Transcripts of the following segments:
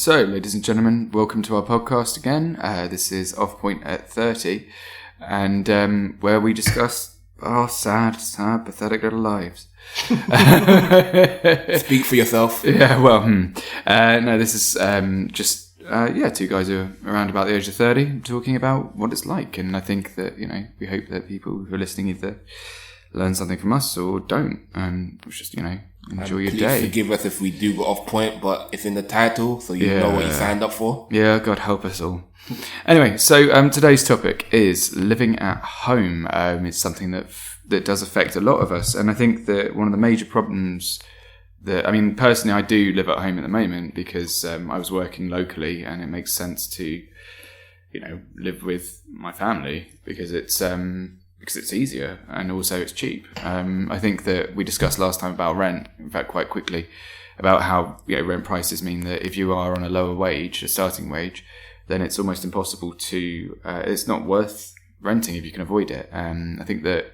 So, ladies and gentlemen, welcome to our podcast again. This is Off Point at 30, and where we discuss our sad, pathetic little lives. Speak for yourself. Yeah, well, no, this is just two guys who are around about the age of 30 talking about what it's like, and I think that, we hope that people who are listening either learn something from us or don't, and just, enjoy your day. Please forgive us if we do go off point, but it's in the title, so you know what you signed up for. Yeah, God help us all. Anyway, so today's topic is living at home. It's something that does affect a lot of us, and I think that one of the major problems personally, I do live at home at the moment because I was working locally, and it makes sense to, live with my family because it's easier and also it's cheap. I think that we discussed last time about rent, in fact, quite quickly, about how rent prices mean that if you are on a lower wage, a starting wage, then it's almost impossible to. It's not worth renting if you can avoid it. I think that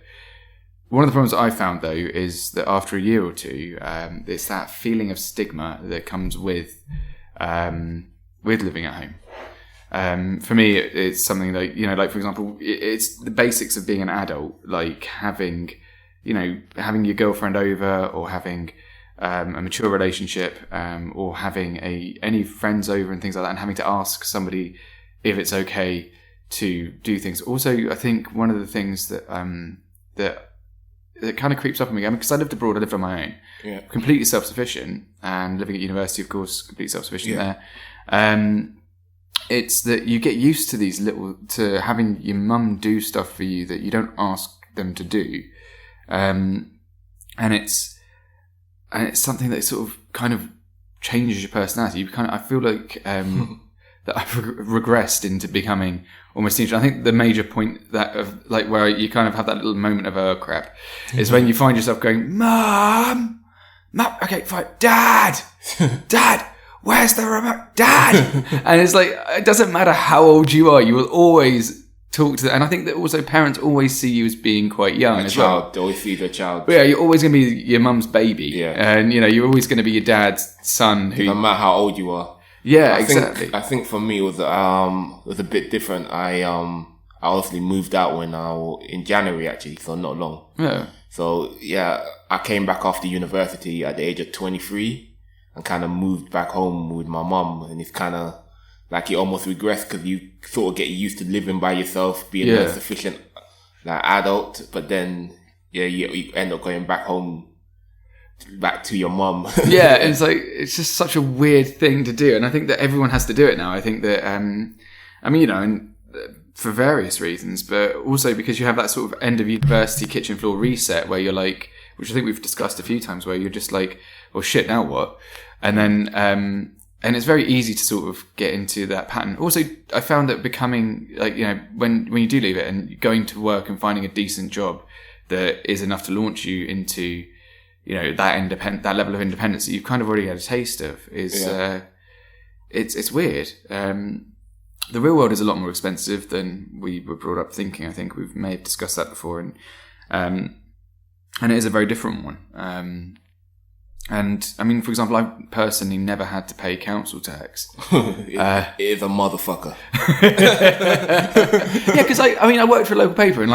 one of the problems that I found though is that after a year or two, it's that feeling of stigma that comes with living at home. For me, it's something like, for example, it's the basics of being an adult, like having your girlfriend over, or having a mature relationship, or having any friends over and things like that, and having to ask somebody if it's okay to do things. Also, I think one of the things that kind of creeps up on me, because I lived abroad, I lived on my own, completely self-sufficient, and living at university, of course, completely self-sufficient there. It's that you get used to having your mum do stuff for you that you don't ask them to do. And it's something that sort of kind of changes your personality. I feel like, that I've regressed into becoming almost I think the major point where you kind of have that little moment of, oh crap, is when you find yourself going, Mum, okay, fine, Dad, where's the remote? Dad! And it's like, it doesn't matter how old you are, you will always talk to them. And I think that also parents always see you as being quite young as well. They always see the child. But yeah, you're always going to be your mum's baby. Yeah. And, you're always going to be your dad's son. No matter how old you are. Yeah, exactly. I think for me, it was a bit different. I honestly moved out in January, actually, so not long. Yeah. So, yeah, I came back after university at the age of 23. And kind of moved back home with my mum, and it's kind of like you almost regress because you sort of get used to living by yourself, being a sufficient adult, but then you end up going back home, back to your mum. Yeah, it's like it's just such a weird thing to do, and I think that everyone has to do it now. I think that and for various reasons, but also because you have that sort of end of university kitchen floor reset where you're like, which I think we've discussed a few times, where you're just like, well, shit, now what? And then, and it's very easy to sort of get into that pattern. Also, I found that becoming when you do leave it and going to work and finding a decent job that is enough to launch you into, that level of independence that you've kind of already had a taste of it's weird. The real world is a lot more expensive than we were brought up thinking. I think we may have discussed that before, and it is a very different one. And I mean, for example, I personally never had to pay council tax. It is a motherfucker. Yeah, because I worked for a local paper, and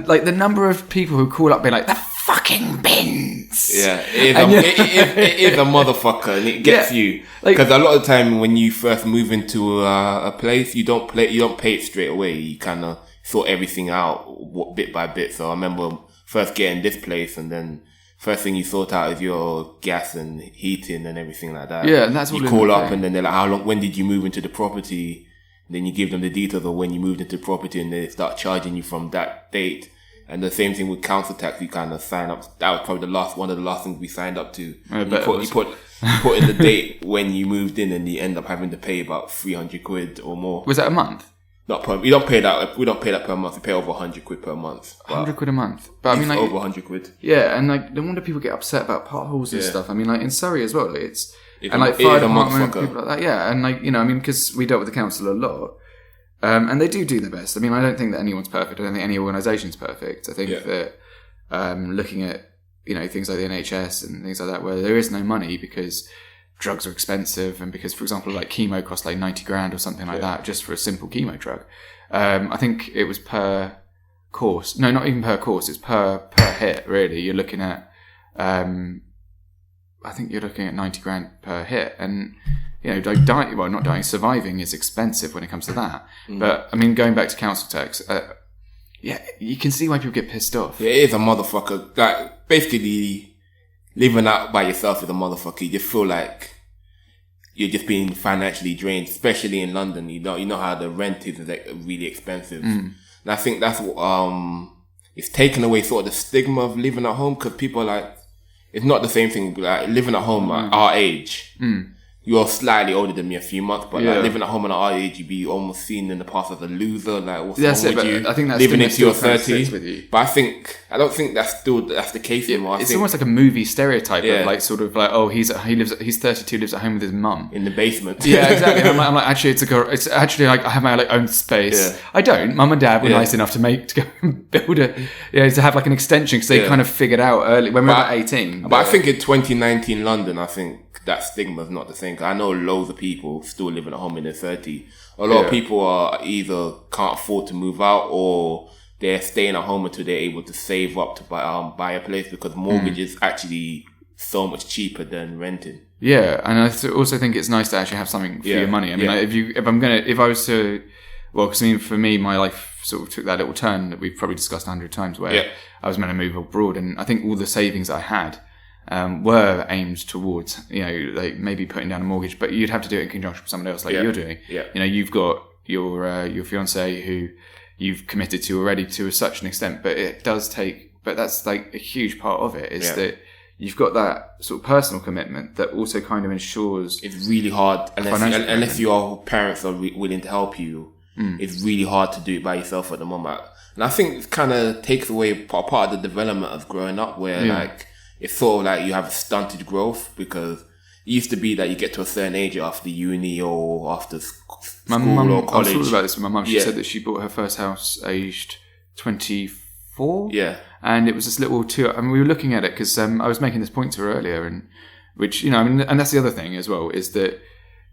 the number of people who call up being like, the fucking bins. Yeah, it is a motherfucker, and it gets you because a lot of the time when you first move into a place, you don't pay it straight away. You kind of sort everything out bit by bit. So I remember first getting this place, and then first thing you sort out is your gas and heating and everything like that. Yeah, and that's what you call up, and then they're like, when did you move into the property? And then you give them the details of when you moved into the property, and they start charging you from that date. And the same thing with council tax, you kind of sign up. That was probably one of the last things we signed up to. You put in the date when you moved in, and you end up having to pay about 300 quid or more. Was that a month? Not per. We don't pay that. We don't pay that per month. We pay over 100 quid per month. 100 quid a month. But I mean, over 100 quid. Yeah, and no wonder people get upset about potholes and stuff. I mean, in Surrey as well, fire department and people like that. Yeah, and because we dealt with the council a lot, and they do their best. I mean, I don't think that anyone's perfect. I don't think any organisation's perfect. I think that looking at things like the NHS and things like that, where there is no money because drugs are expensive, and because, for example, like chemo costs like 90 grand or something like that just for a simple chemo drug. I think it was per course. No, not even per course. It's per hit. Really, you're looking at. I think you're looking at 90 grand per hit, and like surviving is expensive when it comes to that. But I mean, going back to council tax, you can see why people get pissed off. Yeah, it is a motherfucker. Like, basically, living out by yourself is a motherfucker. You just feel like you're just being financially drained, especially in London. You know how the rent is like really expensive. And I think that's what, it's taken away sort of the stigma of living at home, because people are like, it's not the same thing, like living at home at our age. You're slightly older than me a few months, but like living at home at our age, you'd be almost seen in the past as a loser. Like, what's wrong with you? I think that's living into your 30s. With you. But I don't think that's the case anymore. It's almost like a movie stereotype of like sort of like, oh, he's 32, lives at home with his mum in the basement. Yeah, exactly. And I'm like, actually, it's actually like I have my like own space. Yeah. I don't. Mum and Dad were nice enough to go and build to have like an extension, because they kind of figured out early when we were about 18. But I think in 2019 London, I think that stigma is not the same. I know loads of people still living at home in their 30s. A lot of people are either can't afford to move out, or they're staying at home until they're able to save up to buy a place, because mortgage is actually so much cheaper than renting. Yeah, and I also think it's nice to actually have something for your money. I mean, like, if I was to, well, because I mean, for me, my life sort of took that little turn that we've probably discussed 100 times, where I was meant to move abroad, and I think all the savings I had were aimed towards, like maybe putting down a mortgage, but you'd have to do it in conjunction with someone else, like you're doing. Yeah. You've got your fiance who you've committed to already to such an extent, but it does take. But that's like a huge part of it is that you've got that sort of personal commitment that also kind of ensures it's really hard unless your parents are willing to help you. It's really hard to do it by yourself at the moment, and I think it kind of takes away part of the development of growing up, where like. It's sort of like you have stunted growth, because it used to be that you get to a certain age after uni or after school or college. I was talking about this with my mum. She said that she bought her first house aged 24. Yeah. And it was this little we were looking at it because I was making this point to her earlier, and which, and that's the other thing as well, is that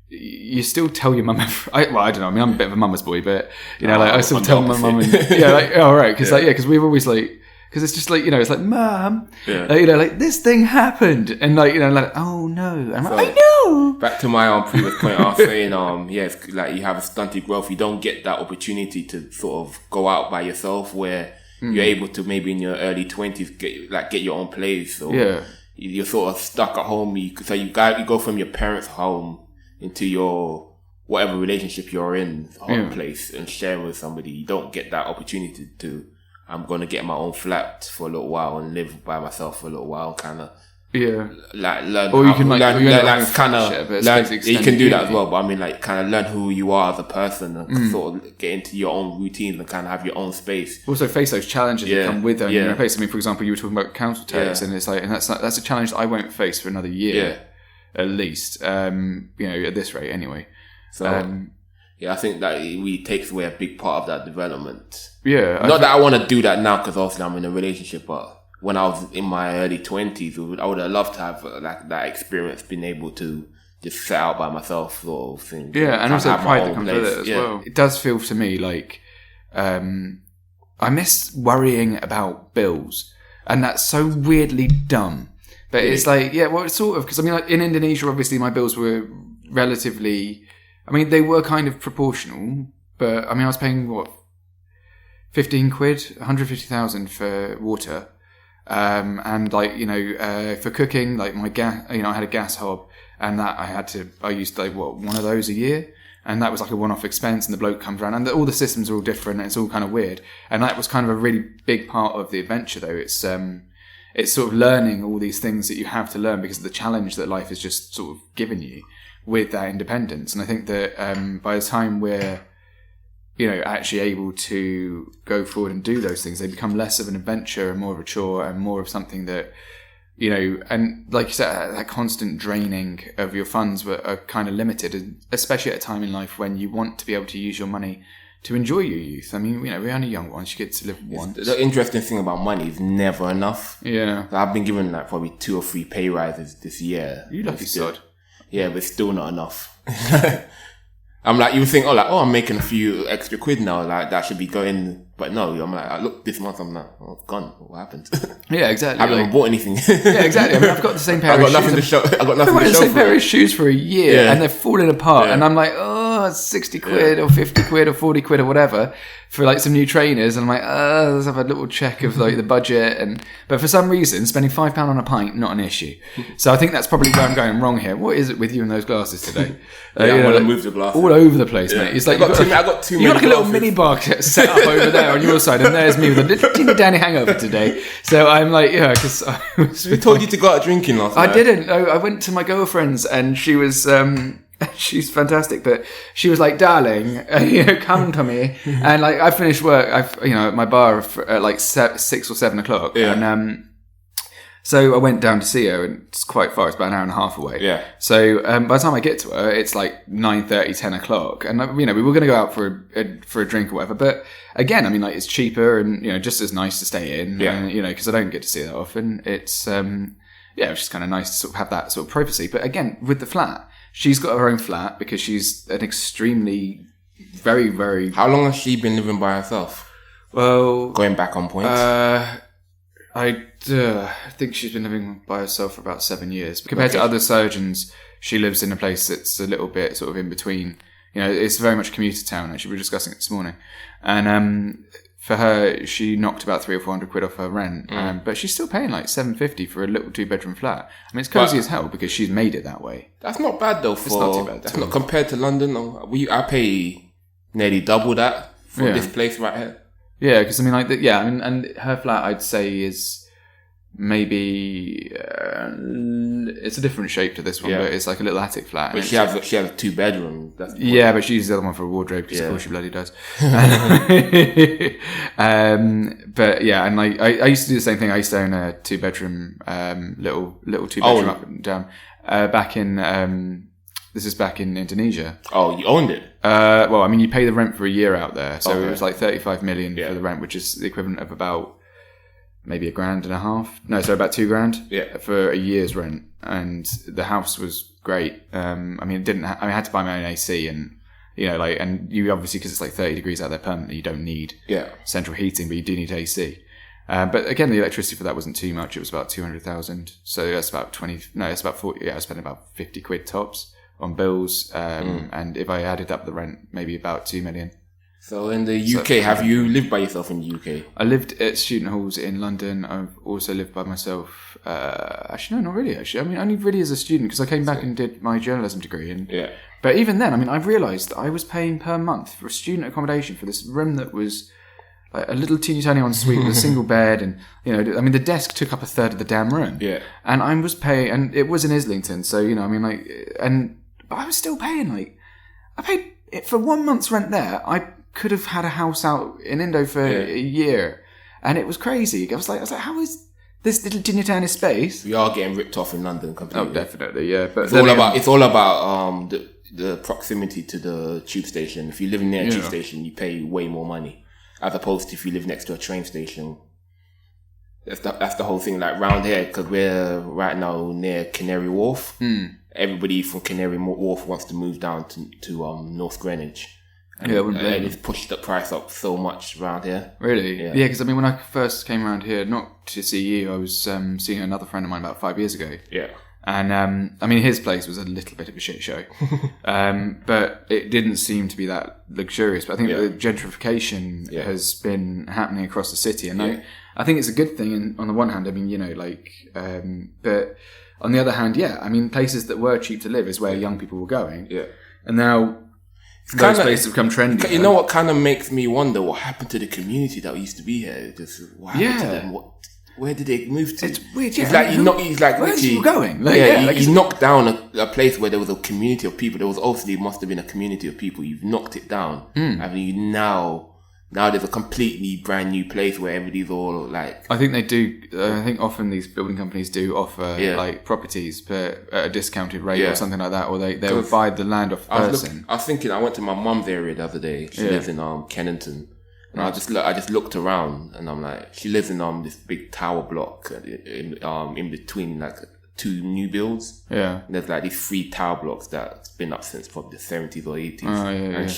you still tell your mum. I don't know. I mean, I'm a bit of a mama's boy, but I still tell my mum, because we've always like. Because it's just like, it's like, Mum, like this thing happened. And like, like, oh no. And I'm like, I know. Back to my previous point, I was saying, it's like you have a stunted growth. You don't get that opportunity to sort of go out by yourself, where you're able to maybe in your early 20s get your own place. Or you're sort of stuck at home. You go from your parents' home into your whatever relationship you're in, home place, and sharing with somebody. You don't get that opportunity to. I'm going to get my own flat for a little while and live by myself for a little while, kind of. Like learn. Or you can you can do that as well. But I mean, like, kind of learn who you are as a person and sort of get into your own routines and kind of have your own space. Also face those challenges that come with owning your place. I mean, for example, you were talking about council tax, and it's like, and that's a challenge that I won't face for another year, at least. At this rate, anyway. So. I think that it really takes away a big part of that development. Yeah. Not that I want to do that now, because obviously I'm in a relationship, but when I was in my early 20s, I would have loved to have like that experience, being able to just set out by myself sort of thing. Yeah, and also pride that comes with it as well. It does feel to me like I miss worrying about bills, and that's so weirdly dumb. But it's like, it's sort of, because I mean, like in Indonesia, obviously my bills were relatively... I mean, they were kind of proportional, but I mean, I was paying 15 quid, 150,000 for water. And like, for cooking, like my gas, I had a gas hob, and that I used like one of those a year. And that was like a one-off expense, and the bloke comes around, and all the systems are all different, and it's all kind of weird. And that was kind of a really big part of the adventure, though. It's sort of learning all these things that you have to learn because of the challenge that life has just sort of given you with that independence. And I think that by the time we're actually able to go forward and do those things, they become less of an adventure and more of a chore, and more of something that and like you said, that constant draining of your funds are kind of limited, especially at a time in life when you want to be able to use your money to enjoy your youth. I mean, we're only young ones. You get to live once. The interesting thing about money is never enough. Yeah. I've been given like probably 2 or 3 pay rises this year. You lucky sod. Yeah, but it's still not enough. I'm like, you think, I'm making a few extra quid now, like that should be going, but no, I'm like, I look this month, I'm like, oh, gone. What happened? Yeah, exactly. I haven't even bought anything. Yeah, exactly. I mean, I've got the same pair of shoes. I got nothing to show. The same pair of shoes for a year, and they're falling apart, Yeah. and I'm like, oh, it's 60 quid or 50 quid or 40 quid or whatever for like some new trainers, and I'm like, let's have a little check of like the budget, but for some reason, spending £5 on a pint, not an issue. So I think that's probably where I'm going wrong here. What is it with you and those glasses today? I'm going to move the glasses. All over the place, mate. It's like I got too many. You got like a little mini bar set up over there on your side, and there's me with a little teeny tiny hangover today. So I'm like, because Who told you to go out drinking last night? I didn't. I went to my girlfriend's, and she was. She's fantastic, but she was like, "Darling, come to me." And like, I finished work. At my bar at like 6 or 7 o'clock, and so I went down to see her, and it's quite far. It's about an hour and a half away. Yeah. So by the time I get to her, it's like 9:30, 10 o'clock, and we were going to go out for a drink or whatever. But again, I mean, like, it's cheaper and just as nice to stay in. Yeah. Because I don't get to see her that often. It's it's just kind of nice to sort of have that sort of privacy. But again, with the flat, she's got her own flat because she's an extremely, very, very. How long has she been living by herself? Well, going back on point. I think she's been living by herself for about 7 years. Compared to other surgeons, she lives in a place that's a little bit sort of in between. It's very much a commuter town. Actually, we were discussing it this morning. And for her, she knocked about 300 or 400 quid off her rent. But she's still paying like $750 for a little 2-bedroom flat. I mean, it's cozy as hell because she's made it that way. That's not bad though. It's not too bad. That's not compared to London. I pay nearly double that for this place right here. Yeah, because I mean, and her flat, I'd say, is maybe it's a different shape to this one, but it's like a little attic flat. But she has a 2-bedroom. But she uses the other one for a wardrobe because of course she bloody does. But yeah, and like I used to do the same thing. I used to own a 2-bedroom, little 2-bedroom up and down. Back in this is back in Indonesia. Oh, you owned it? Well, I mean, you pay the rent for a year out there, so it was like 35 million for the rent, which is the equivalent of about maybe $1.5 grand. No, so about $2,000 for a year's rent, and the house was great. I mean, I had to buy my own AC, and and you obviously, because it's like 30 degrees out there permanently, you don't need central heating, but you do need AC. But again, the electricity for that wasn't too much. It was about 200,000. So that's about 20. No, it's about 40. Yeah, I spent about 50 quid tops on bills, and if I added up the rent, maybe about 2 million. So in the UK, have you lived by yourself in the UK? I lived at student halls in London. I've also lived by myself. Actually, no, not really. Actually, I mean, only really as a student, because I came back and did my journalism degree. But even then, I mean, I realised that I was paying per month for student accommodation for this room that was like a little teeny tiny ensuite with a single bed, and I mean, the desk took up a third of the damn room. And I was paying, and it was in Islington, so I mean, like, but I was still paying, like, I paid it for 1 month's rent there. I could have had a house out in Indo for a year, and it was crazy. I was like, how is this little teeny tiny space? We are getting ripped off in London completely. Oh, definitely, yeah. But it's all about the proximity to the tube station. If you live near a tube station, you pay way more money, as opposed to if you live next to a train station. That's the whole thing. Like round here, because we're right now near Canary Wharf. Everybody from Canary Wharf wants to move down to North Greenwich. And it's pushed the price up so much around here. Really? Yeah, because I mean, when I first came around here, not to see you, I was seeing another friend of mine about 5 years ago. Yeah. And I mean, his place was a little bit of a shit show, but it didn't seem to be that luxurious. But I think the gentrification has been happening across the city, and I think it's a good thing. And on the one hand, I mean, but on the other hand, I mean, places that were cheap to live is where young people were going. Yeah. And now those places have become trendy. You know what kind of makes me wonder what happened to the community that used to be here? Just what happened to them? Where did they move to? It's weird. It's like where's you going? He knocked down a place where there was a community of people. There was obviously must have been a community of people. You've knocked it down. I mean, now there's a completely brand new place where everybody's all like. I think they do. I think often these building companies do offer like properties, but at a discounted rate or something like that, or they will buy the land off the person. I was thinking. I went to my mum's area the other day. She lives in Kennington. And I just looked around, and I'm like, she lives in this big tower block in between like 2 new builds. Yeah. And there's like these 3 tower blocks that's been up since probably the 70s or 80s. Oh, yeah, and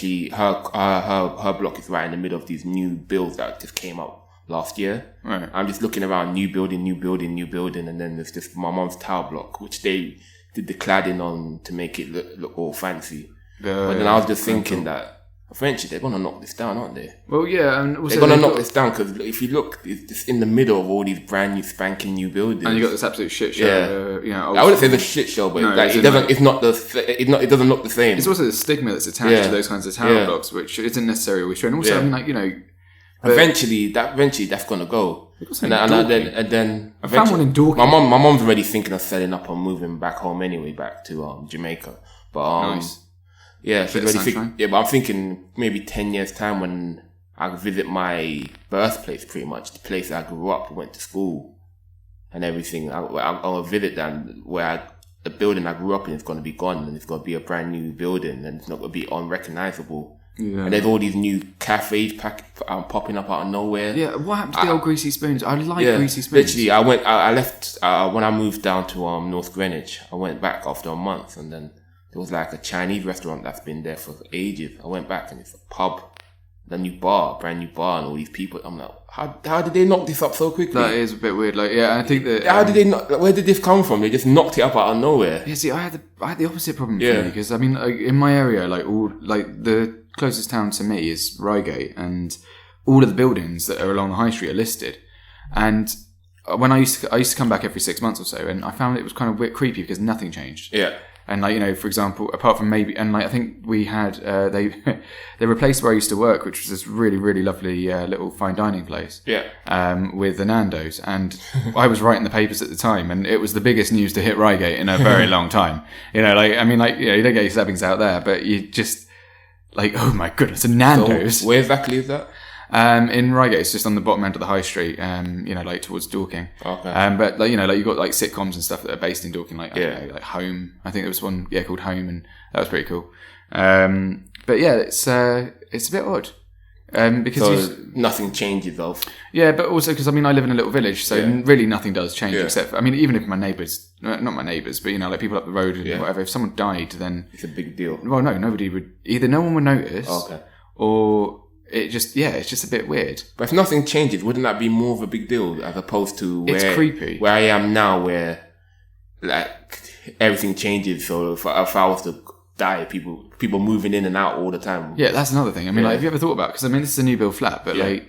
her block is right in the middle of these new builds that just came up last year. Right. I'm just looking around, new building, and then there's just my mom's tower block, which they did the cladding on to make it look all fancy. But then I was just thinking that eventually they're going to knock this down, aren't they? Well, yeah. And also they're going to knock this down because if you look, it's just in the middle of all these brand new spanking new buildings. And you got this absolute shit show. Yeah. I wouldn't say it's a shit show, but it doesn't look the same. It's also the stigma that's attached to those kinds of tower blocks, which isn't necessarily always true. And also, I mean, like, you know... Eventually that's going to go. And then I found one in Dorking. My mom's already thinking of setting up and moving back home anyway, back to Jamaica. But nice. Yeah, she's already but I'm thinking maybe 10 years time when I visit my birthplace, pretty much the place I grew up, went to school, and everything. I'll visit that the building I grew up in is going to be gone, and it's going to be a brand new building, and it's not going to be unrecognizable. Yeah. And there's all these new cafes popping up out of nowhere. Yeah, what happened to the old greasy spoons? I like greasy spoons. Literally, I left when I moved down to North Greenwich. I went back after a month, and then there was like a Chinese restaurant that's been there for ages. I went back and it's a pub, brand new bar, and all these people. I'm like, how did they knock this up so quickly? That is a bit weird. Like, yeah, I think that. How did they not? Where did this come from? They just knocked it up out of nowhere. Yeah, see, I had the opposite problem. Yeah, because I mean, like, in my area, the closest town to me is Reigate, and all of the buildings that are along the high street are listed. And when I used to come back every 6 months or so, and I found it was kind of a bit creepy because nothing changed. Yeah. And like, you know, for example, apart from maybe, and like I think we had they replaced where I used to work, which was this really, really lovely little fine dining place. Yeah. With the Nando's, and I was writing the papers at the time, and it was the biggest news to hit Reigate in a very long time. You know, like, I mean, like, you know, you don't get your stabbings out there, but you just like, oh my goodness, a Nando's. So where exactly is that? In Reigate, it's just on the bottom end of the high street, you know, like towards Dorking. Okay. But like, you know, like you've got like sitcoms and stuff that are based in Dorking, like, I don't know, like Home. I think there was one, called Home, and that was pretty cool. But yeah, it's a bit odd. Because nothing changes though. Yeah, but also because I mean I live in a little village, so really nothing does change except for, I mean, even if my neighbours, not my neighbours, but you know, like people up the road and whatever, if someone died, then it's a big deal. Well, no, nobody would, either no one would notice, or it's just a bit weird. But if nothing changes, wouldn't that be more of a big deal as opposed to it's creepy where I am now, where like everything changes? So if I was to die, people moving in and out all the time. Yeah, that's another thing. I mean, like, have you ever thought about? Because I mean, this is a new build flat, but like,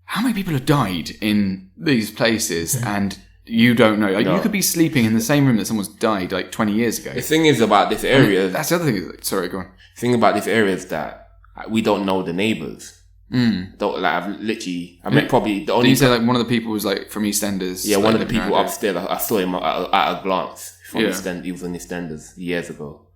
how many people have died in these places and you don't know? Like, you could be sleeping in the same room that someone's died like 20 years ago. The thing is about this area. That's the other thing. Sorry, go on. The thing about this area is that we don't know the neighbours. Don't, like, I met probably the only. Did you say like one of the people was like from EastEnders? Yeah, one of the people upstairs. I saw him at a glance from EastEnders. He was in EastEnders years ago,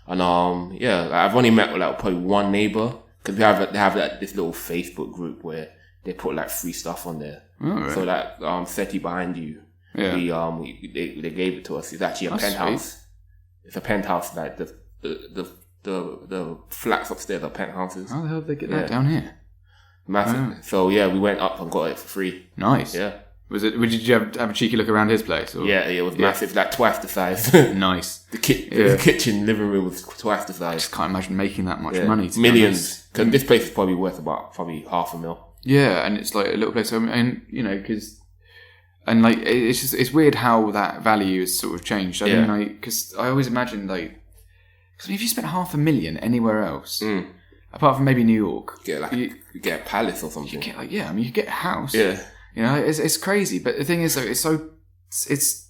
and like, I've only met like probably one neighbour because they have like this little Facebook group where they put like free stuff on there. Oh, right. So that SETI behind you, they gave it to us. It's actually a penthouse. Sweet. It's a penthouse, like the flats upstairs are penthouses. How the hell did they get that down here? Massive. Oh. So we went up and got it for free. Nice. Yeah. Did you have a cheeky look around his place? Or? Yeah, it was massive, like twice the size. Nice. The kitchen, living room was twice the size. I just can't imagine making that much money. Millions. Because this place is probably worth about $500,000. Yeah, and it's like a little place, and you know, like it's weird how that value has sort of changed. I mean, like, because I always imagined like, because if you spent $500,000 anywhere else. Apart from maybe New York, you get a palace or something. You get you get a house. Yeah, you know, it's crazy. But the thing is, though,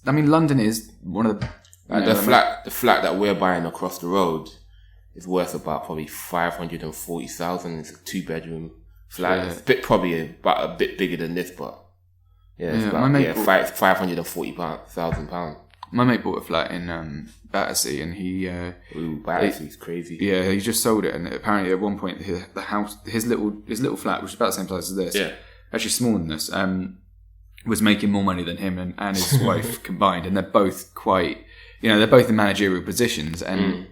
I mean, London is one of the the flat that we're buying across the road is worth about probably $540,000. It's a 2-bedroom flat. Yeah. It's about a bit bigger than this, but it's about £540,000. My mate bought a flat in Battersea, and he Battersea's crazy. Yeah, he just sold it, and apparently at one point the house, his little flat, which is about the same size as this, actually smaller than this, was making more money than him and his wife combined, and they're both quite, you know, they're both in managerial positions, and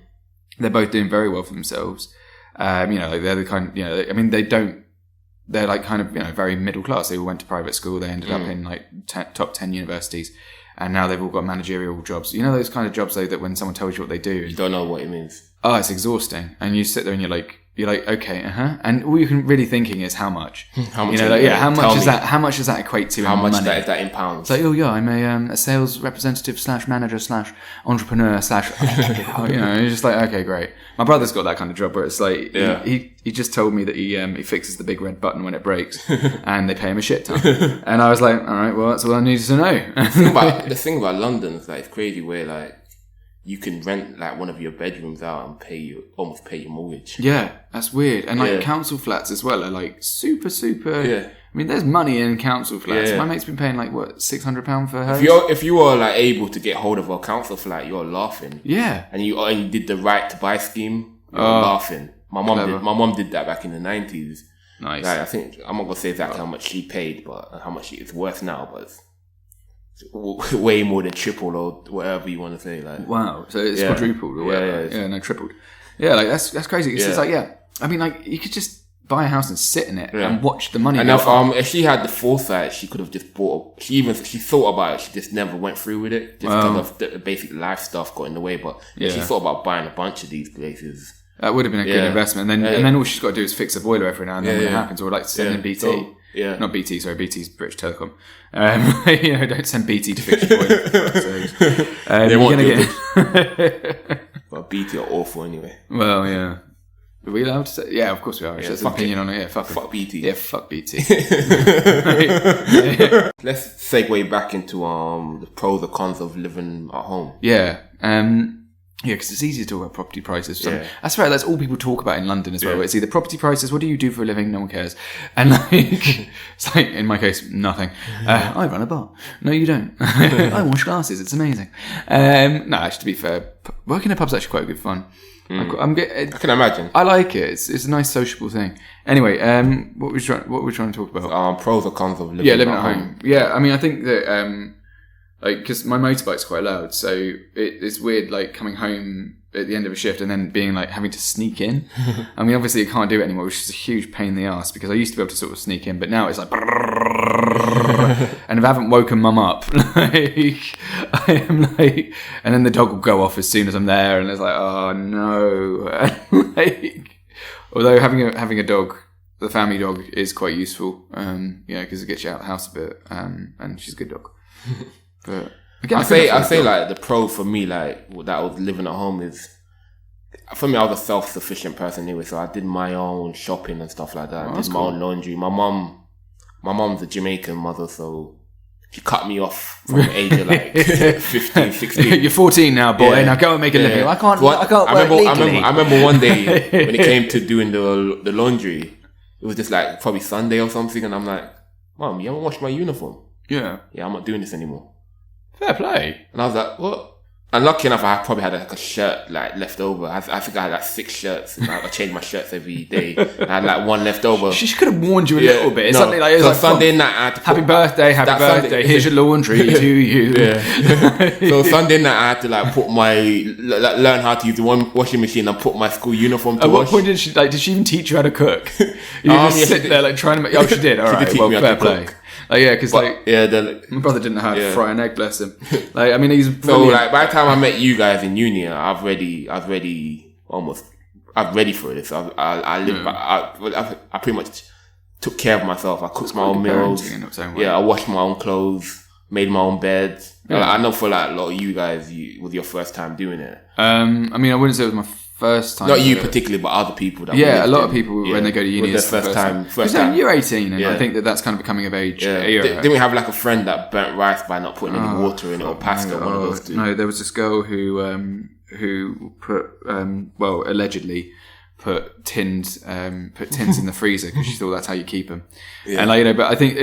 they're both doing very well for themselves. You know, like they're the kind, you know, I mean, they're like kind of, you know, very middle class. They all went to private school. They ended up in like top 10 universities. and now they've all got managerial jobs. You know those kind of jobs though that when someone tells you what they do, You don't know what it means. oh, it's exhausting, and you sit there and you're like, okay, and all you're really thinking is how much. How much? You know, how much is that? How much does that equate to? How in much money? is that in pounds? It's like, oh yeah, I'm a sales representative / manager / entrepreneur / you're just like, okay, great. My brother's got that kind of job where it's like, he just told me that he fixes the big red button when it breaks, and they pay him a shit ton. And I was like, all right, well, that's all I needed to know. The thing about London is like it's crazy where like you can rent like one of your bedrooms out and almost pay your mortgage. Yeah, that's weird. And like council flats as well are like super. Yeah. I mean, there's money in council flats. My mate's been paying like what, £600 for hers. If you are like able to get hold of a council flat, you're laughing. Yeah. And you did the right to buy scheme, you're laughing. My mom did that back in the 90s. Nice. Like, I think I'm not gonna say exactly how much she paid, but how much it's worth now, but it's way more than triple or whatever you want to say. Like, wow, so it's quadrupled or whatever. No, tripled. Yeah, like that's crazy. It's just like, I mean, like you could just buy a house and sit in it and watch the money. And if she had the foresight, she could have just bought. She thought about it. She just never went through with it, just because of the basic life stuff got in the way. But she thought about buying a bunch of these places. That would have been a good investment. And then all she's got to do is fix a boiler every now and then when it happens, or like send in BT. So, not BT, sorry, BT's British Telecom. Don't send BT to fix your boiler. They won't do it. But BT are awful anyway. Well, yeah. Are we allowed to say? Yeah, of course we are. It's just an opinion on it. Yeah, fuck BT. Yeah, fuck BT. Let's segue back into the pros and cons of living at home. Yeah. Yeah, because it's easy to talk about property prices. That's right. That's all people talk about in London as well. It's either property prices. What do you do for a living? No one cares. And like, it's like in my case, nothing. I run a bar. No, you don't. I wash glasses. It's amazing. No, actually, to be fair, working in a pub's actually quite good fun. I can imagine. I like it. It's a nice sociable thing. Anyway, what we're trying to talk about? Pros or cons of living at home. Yeah, I mean, I think that. Like, because my motorbike's quite loud, so it's weird, like, coming home at the end of a shift and then being, like, having to sneak in. I mean, obviously, I can't do it anymore, which is a huge pain in the ass, because I used to be able to sort of sneak in, but now it's like... And if I haven't woken mum up, like, I am like... And then the dog will go off as soon as I'm there, and it's like, oh, no. And, like, although having a dog, the family dog, is quite useful, because it gets you out of the house a bit, and she's a good dog. But again, I say like the pro for me, like that I was living at home is, for me, I was a self-sufficient person anyway, so I did my own shopping and stuff like that. I did my own laundry. My mom's a Jamaican mother, so she cut me off from the age of like 15, 16. You're 14 now, boy. Now go and make a living. I can't work legally. I remember one day when it came to doing the laundry, it was just like probably Sunday or something, and I'm like, Mom, you haven't washed my uniform. Yeah, I'm not doing this anymore. Fair play. And I was like, what? And lucky enough, I probably had like a shirt like left over. I think I had like 6 shirts, and I changed my shirts every day. And I had like 1 left over. She could have warned you a little bit. It's something like, Sunday night, I had to happy birthday. Here's your laundry to you. So Sunday night, I had to like learn how to use the washing machine and put my school uniform to wash. At what point did she even teach you how to cook? You just sit there like trying to make. Oh, she did. All right. Well, fair play. Because my brother didn't know how to fry an egg. Bless him. Like, I mean, he's brilliant. So like by the time I met you guys in uni, I was ready for this. I pretty much took care of myself. I cooked my own meals. I washed my own clothes, made my own bed. Yeah. Like, I know for like a lot of you guys, it was your first time doing it. I mean, I wouldn't say it was my first time. Not you particularly, but other people. A lot of people when they go to uni, it's their first time. You're 18, and I think that's kind of becoming of age. Yeah. Didn't we have like a friend that burnt rice by not putting any water in it or pasta? One of those two. No, there was this girl who put allegedly put tins in the freezer because she thought that's how you keep them. And but I think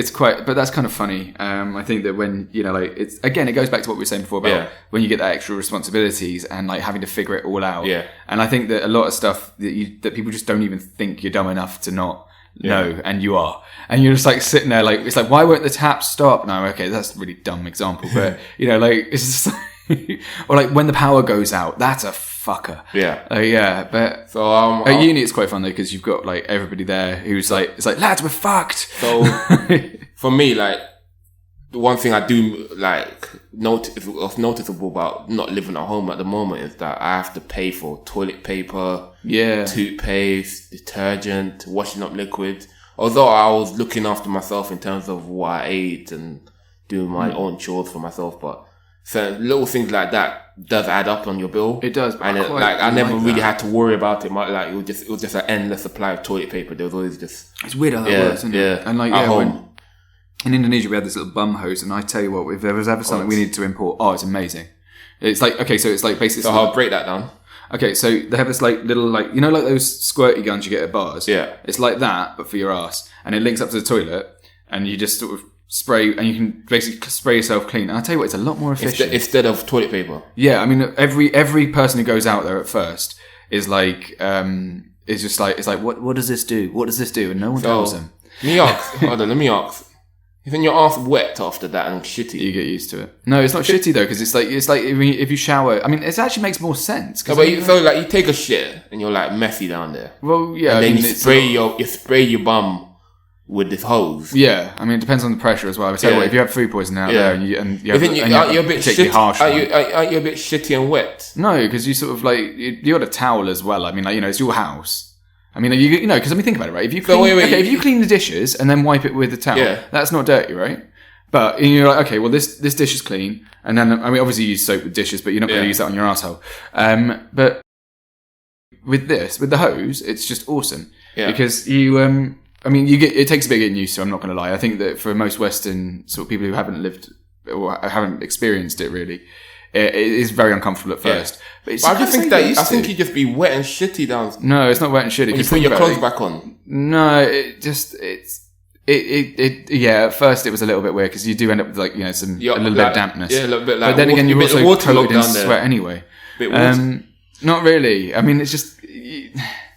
but that's kind of funny. I think that when it's again, it goes back to what we were saying before about when you get that extra responsibilities and like having to figure it all out. And I think that a lot of stuff that people just don't even think you're dumb enough to not know, and you are, and you're just like sitting there like, it's like, why won't the tap stop? No, okay, that's a really dumb example, but it's just like, or like when the power goes out, that's a fucker. But so at uni it's quite fun though, because you've got like everybody there who's like, it's like, lads, we're fucked. So for me, like the one thing I do like what's noticeable about not living at home at the moment is that I have to pay for toilet paper, toothpaste, detergent, washing up liquid. Although I was looking after myself in terms of what I ate and doing my own chores for myself, but so little things like that does add up on your bill. It does, and I never really had to worry about it. Like it was just an endless supply of toilet paper. There was always just. It's weird how that works, isn't it? Yeah, and like at home. In Indonesia we had this little bum hose, and I tell you what, if there was ever something we needed to import, it's amazing. It's like okay, so it's like basically. So I'll break that down. Okay, so they have this like little like you know like those squirty guns you get at bars. Yeah, it's like that, but for your ass, and it links up to the toilet, and you just sort of spray, and you can basically spray yourself clean. And I tell you what, it's a lot more efficient instead of toilet paper. Yeah, I mean, every person who goes out there at first is like, is just like, it's like, what does this do? What does this do? And no one tells them. Let me ask. Isn't your ass wet after that and shitty? You get used to it. No, it's not shitty though, because it's like if you shower. I mean, it actually makes more sense. No, but you take a shit and you're like messy down there. Well, yeah, and then you spray your bum with this hose. Yeah, I mean, it depends on the pressure as well. I tell you what, if you have food poisoning out there, and you have a bit shitty, harsh. Are you a bit shitty and wet? No, because you sort of like you got a towel as well. I mean, like it's your house. I mean, because think about it, right? If you clean, if you clean the dishes and then wipe it with the towel, that's not dirty, right? But you're like, okay, well, this dish is clean, and then I mean, obviously you use soap with dishes, but you're not going to use that on your asshole. But with the hose, it's just awesome because you. I mean, it takes a bit getting used to. I'm not going to lie. I think that for most Western sort of people who haven't lived or haven't experienced it really, it is very uncomfortable at first. But I just think you just be wet and shitty down. No, it's not wet and shitty. When you put your clothes back on. No, at first it was a little bit weird because you do end up with like a little bit of dampness. Yeah, a little bit like. But then again, you're also coated in sweat anyway. Not really. I mean, it's just.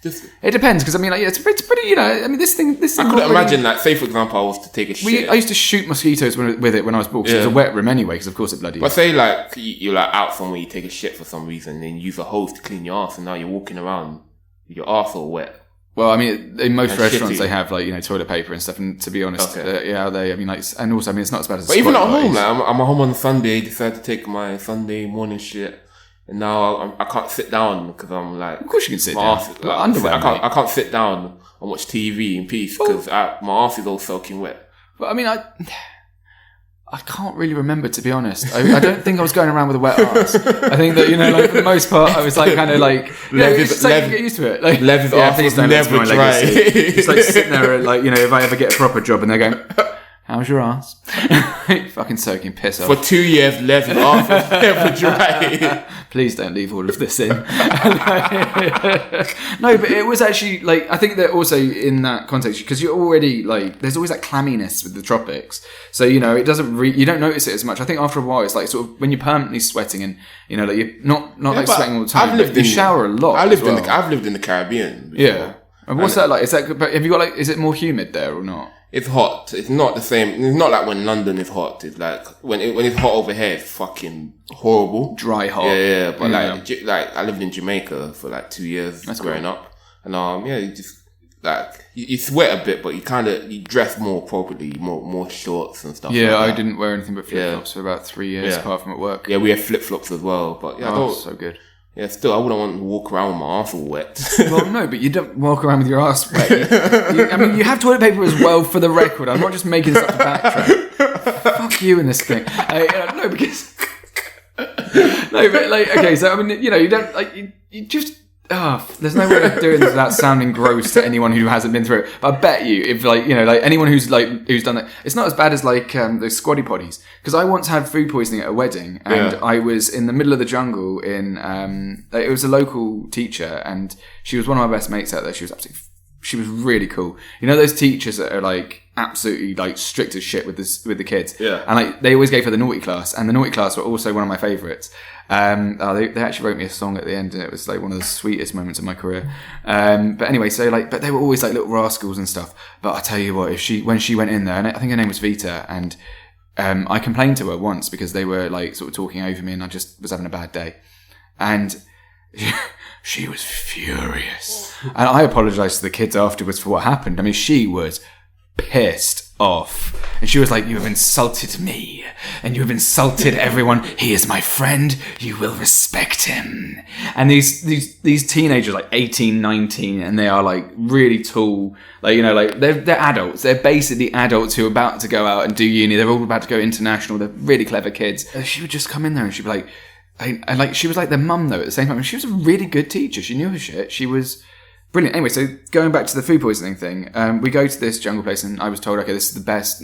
It depends because I mean, like, it's pretty. I mean, this thing. I couldn't imagine, like, say for example, I was to take a shit. I used to shoot mosquitoes with it when I was bored because it was a wet room anyway. Because of course it bloody. But say like you're like out somewhere, you take a shit for some reason, and then you use a hose to clean your ass, and now you're walking around with your arse all wet. Well, I mean, in most restaurants they have like toilet paper and stuff, and to be honest, I mean, like, and also I mean, it's not as bad as. But even at home, man, I'm at home on Sunday. Decided to take my Sunday morning shit. And now I can't sit down because I'm like... Of course you can sit down. I can't sit down and watch TV in peace because my arse is all soaking wet. But I mean, I can't really remember, to be honest. I don't think I was going around with a wet arse. I think that, like for the most part, I was like kind of like... Lev get used to it. Like, Lev's arse was never dry. It's like sitting there like, if I ever get a proper job and they're going... How's your ass? Fucking soaking piss off. For 2 years, Lev's arse was never dry. Please don't leave all of this in. No, but it was actually like, I think that also in that context, because you're already like, there's always that clamminess with the tropics. So, it doesn't you don't notice it as much. I think after a while, it's like sort of when you're permanently sweating and, like you're not like sweating all the time. You shower a lot. I've lived in the Caribbean before. Yeah. And what's that like? But have you got like, is it more humid there or not? It's hot. It's not the same. It's not like when London is hot. It's like when it's hot over here, it's fucking horrible. Dry hot. Yeah. But like I lived in Jamaica for like 2 years growing up, and you just like you sweat a bit, but you dress more appropriately, more shorts and stuff. Yeah, like I didn't wear anything but flip flops for about 3 years, apart from at work. Yeah, we had flip flops as well, but so good. Yeah, still, I wouldn't want to walk around with my arse all wet. Well, no, but you don't walk around with your arse wet. I mean, you have toilet paper as well, for the record. I'm not just making this up to backtrack. Fuck you in this thing. No, because... No, but, like, okay, so, I mean, you don't, like, you just... there's no way of doing this without sounding gross to anyone who hasn't been through it. But I bet you, if like anyone who's done that, it's not as bad as like those squatty potties. Because I once had food poisoning at a wedding, and I was in the middle of the jungle in it was a local teacher, and she was one of my best mates out there. She was really cool. Those teachers that are like absolutely like strict as shit with the kids. Yeah. And like they always gave her the naughty class, and the naughty class were also one of my favourites. They actually wrote me a song at the end, and it was like one of the sweetest moments of my career. But anyway, so like, but they were always like little rascals and stuff. But I tell you what, when she went in there, and I think her name was Vita, and I complained to her once because they were like sort of talking over me, and I just was having a bad day, and she was furious, and I apologised to the kids afterwards for what happened. I mean, she was pissed off. And she was like, you have insulted me, and you have insulted everyone. He is my friend. You will respect him. And these teenagers, like 18, 19, and they are like really tall. Like, like they're adults. They're basically adults who are about to go out and do uni. They're all about to go international. They're really clever kids. And she would just come in there and she'd be like, and like she was like their mum though at the same time. And she was a really good teacher. She knew her shit. She was brilliant. Anyway, so going back to the food poisoning thing, we go to this jungle place and I was told, okay, this is the best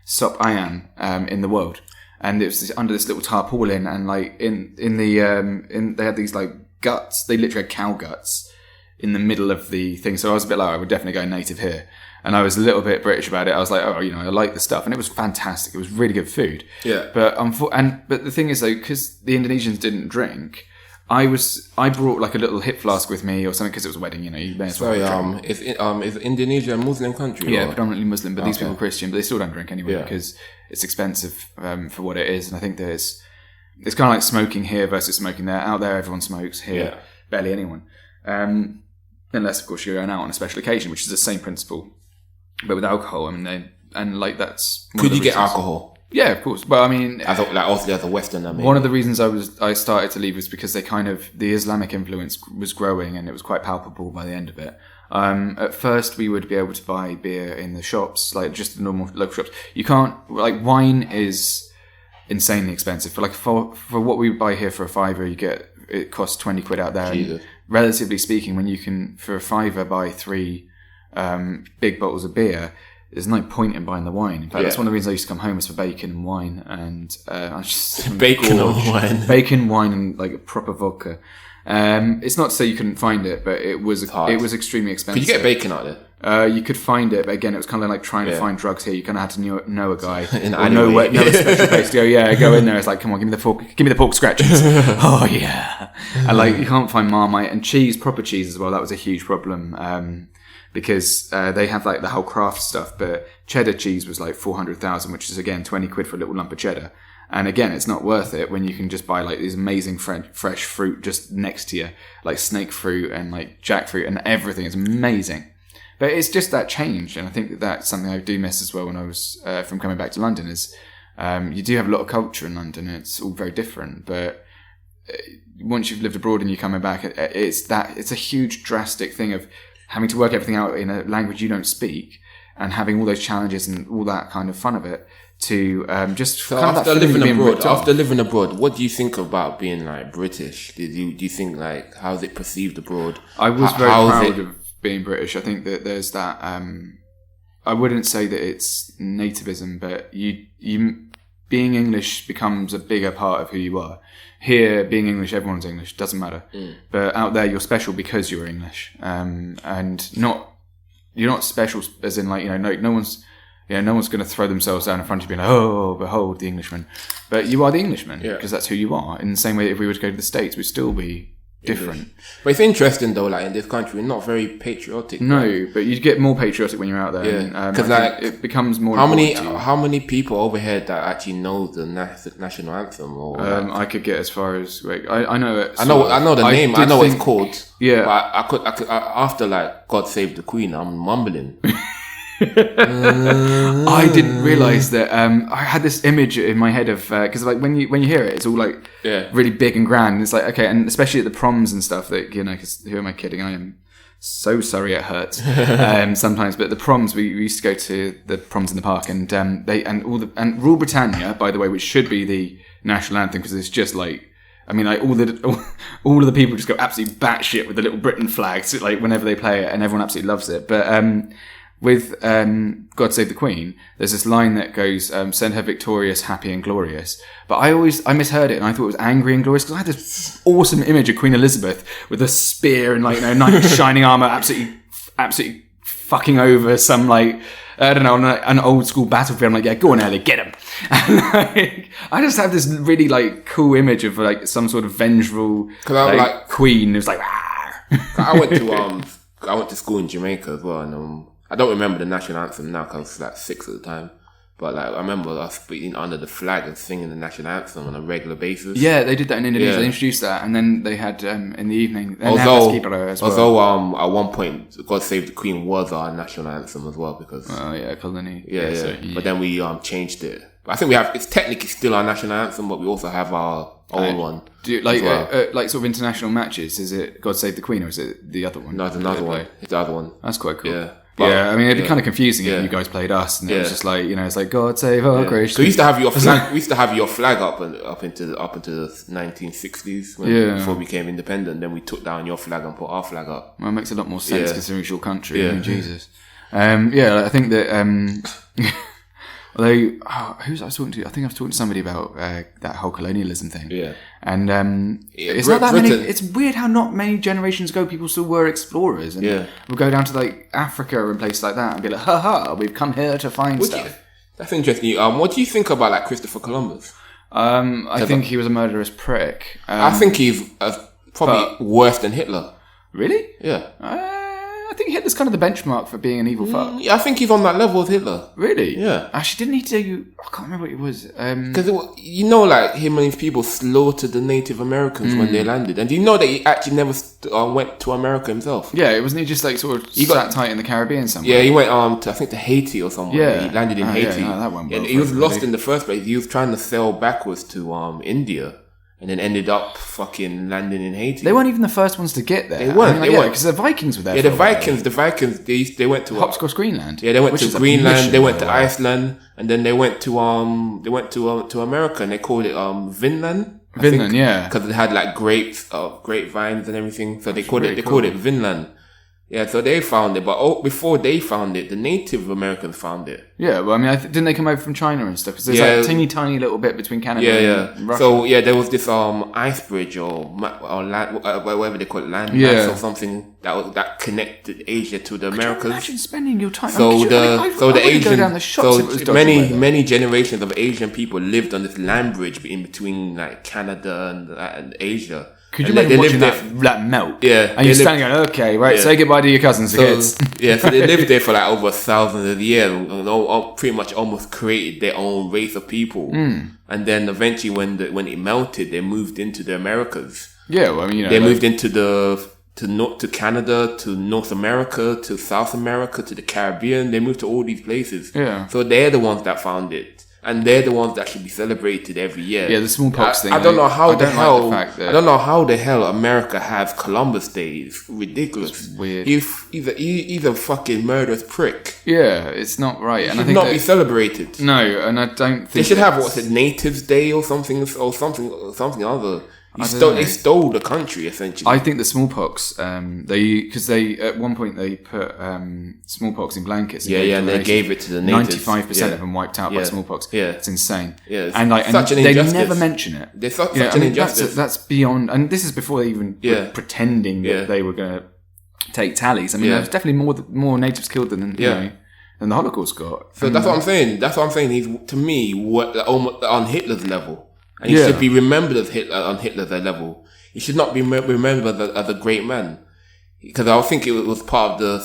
sop ayam in the world. And it was under this little tarpaulin, and like they had these like guts. They literally had cow guts in the middle of the thing. So I was a bit like, I would definitely go native here. And I was a little bit British about it. I was like, I like the stuff, and it was fantastic. It was really good food. Yeah. But the thing is though, because the Indonesians didn't drink, I brought like a little hip flask with me or something because it was a wedding. You may as well. Sorry, is Indonesia a Muslim country? Yeah, predominantly Muslim, but these people are Christian, but they still don't drink anyway because it's expensive for what it is. And I think it's kind of like smoking here versus smoking there. Out there, everyone smokes. Here, barely anyone. Unless, of course, you're going out on a special occasion, which is the same principle, but with alcohol. I mean, that's... Could you get alcohol? Yeah, of course. But I mean... As a Western, I mean. One of the reasons I started to leave was because the Islamic influence was growing, and it was quite palpable by the end of it. At first, we would be able to buy beer in the shops, like just the normal local shops. You can't... Like, wine is insanely expensive. For what we buy here for a £5, it costs 20 quid out there. And relatively speaking, when you can, for a £5, buy 3 big bottles of beer, there's no point in buying the wine. In fact, that's one of the reasons I used to come home was for bacon and wine, and I just bacon and wine and like a proper vodka. It's not to say you couldn't find it, but it was extremely expensive. Could you get bacon out there? You could find it, but again, it was kind of like trying to find drugs here. You kind of had to know a guy or know a special place to go. Go in there. It's like, come on, give me the pork scratchings. Oh yeah, and like you can't find Marmite and cheese, proper cheese as well. That was a huge problem. Because they have like the whole craft stuff, but cheddar cheese was like 400,000, which is again 20 quid for a little lump of cheddar. And again, it's not worth it when you can just buy like these amazing fresh fruit just next to you, like snake fruit and like jackfruit and everything. It's amazing. But it's just that change, and I think that's something I do miss as well when I was from coming back to London. Is you do have a lot of culture in London, and it's all very different, but once you've lived abroad and you're coming back, it's a huge drastic thing of having to work everything out in a language you don't speak, and having all those challenges and all that kind of fun of it to after living abroad, what do you think about being like British? Do you think like how's it perceived abroad? I was very proud of being British. I think that there's that. I wouldn't say that it's nativism, but you being English becomes a bigger part of who you are. Here, being English, everyone's English, doesn't matter. But out there, you're special because you're English, and you're not special as in like no one's going to throw themselves down in front of you and oh, behold the Englishman. But you are the Englishman because that's who you are. In the same way, if we were to go to the States, we'd still be different. But it's interesting though, like in this country, we're not very patriotic. No, right? But you get more patriotic when you're out there. Yeah, because like it becomes more. How many people over here that actually know the national anthem? Or I could get as far as I know it. I know the name. I know what it's called. Yeah, but I could after like God Save the Queen, I'm mumbling. I didn't realize that. I had this image in my head of because like when you hear it, it's all like really big and grand. And it's like okay, and especially at the proms and stuff. That because who am I kidding? I am so sorry it hurts sometimes. But the proms, we used to go to the proms in the park, and Rule Britannia, by the way, which should be the national anthem because it's just like. I mean, like all of the people just go absolutely batshit with the little Britain flags, like whenever they play it, and everyone absolutely loves it. But with God Save the Queen, there's this line that goes, send her victorious, happy and glorious. But I misheard it and I thought it was angry and glorious because I had this awesome image of Queen Elizabeth with a spear and like knight of shining armour absolutely fucking over some like, I don't know, an old school battlefield. I'm like, yeah, go on Ellie, get him. And like, I just have this really like cool image of like some sort of vengeful like queen. It was like, I went to school in Jamaica as well, and I don't remember the national anthem now because I was like 6 at the time. But like I remember us being under the flag and singing the national anthem on a regular basis. Yeah, they did that in Indonesia. Yeah. They introduced that, and then they had in the evening. They had Paskibra as well. Although at one point, God Save the Queen was our national anthem as well because colony. Yeah. So, But then we changed it. I think it's technically still our national anthem, but we also have our own one. Do you, like sort of international matches? Is it God Save the Queen or is it the other one? No, it's another one. It's the other one. That's quite cool. Yeah. I mean, it'd be kind of confusing if you guys played us, and it was just like, it's like God save our gracious. So we used to have your flag. We used to have your flag up into the 1960s before we became independent. Then we took down your flag and put our flag up. Well, it makes a lot more sense considering it's your country. I mean, Jesus. I think that. Although, who was I talking to? I think I was talking to somebody about that whole colonialism thing. Yeah. And it's not that many. It's weird how not many generations ago people still were explorers. And we'll go down to like Africa and places like that and be like, ha ha, we've come here to find stuff. That's interesting. What do you think about like Christopher Columbus? I think he was a murderous prick. I think he's probably worse than Hitler. Really? Yeah. I think Hitler's kind of the benchmark for being an evil fuck. Yeah, I think he's on that level with Hitler. Really? Yeah. Actually, didn't he do... I can't remember what it was. Because, like, him and his people slaughtered the Native Americans when they landed. And do you know that he actually never went to America himself? Yeah, wasn't he just, like, sort of sat tight in the Caribbean somewhere? Yeah, he went, to Haiti or somewhere. Yeah. He landed in Haiti. Yeah, that went well. He was lost in the first place. He was trying to sail backwards to India. And then ended up fucking landing in Haiti. They weren't even the first ones to get there. They weren't. They weren't because the Vikings were there. Yeah, the Vikings. They went to Hopscotch, Greenland. Yeah, they went to Greenland. They went to Iceland, and then they went to America, and they called it Vinland. Vinland, yeah, because it had like grapevines and everything. So they called it Vinland. Yeah, so they found it, but before they found it, the Native Americans found it. Yeah, well, I mean, didn't they come over from China and stuff? Because there's like a teeny tiny little bit between Canada and Russia. So, there was this ice bridge or land, whatever they call it, land mass or something that connected Asia to the Americas. Imagine spending your time... Many generations of Asian people lived on this land bridge in between like Canada and Asia. Could you imagine watching that melt? Yeah. And you're standing going, okay, right, say goodbye to your cousins and kids. So they lived there for like over thousands of years and pretty much almost created their own race of people. And then eventually when it melted, they moved into the Americas. Yeah, well, I mean, they moved into to Canada, to North America, to South America, to the Caribbean. They moved to all these places. Yeah. So they're the ones that found it. And they're the ones that should be celebrated every year. Yeah, the smallpox thing. I don't know how the hell America has Columbus Day. It's ridiculous. It's weird. He's a fucking murderous prick. Yeah, it's not right. And I think not be celebrated. No, and I don't think they should have Natives Day or something other. They stole the country essentially. I think the smallpox. Because they at one point they put smallpox in blankets. And they gave it to the natives. 95% of them wiped out by smallpox. Yeah, it's insane. Yeah, and they never mention it. There's such an injustice. That's beyond. And this is before they even were pretending that they were going to take tallies. I mean, there's definitely more natives killed than than the Holocaust got. So that's what I'm saying. He's to me almost on Hitler's level. And he should be remembered on Hitler's level. He should not be remembered as a great man. Because I think it was part of the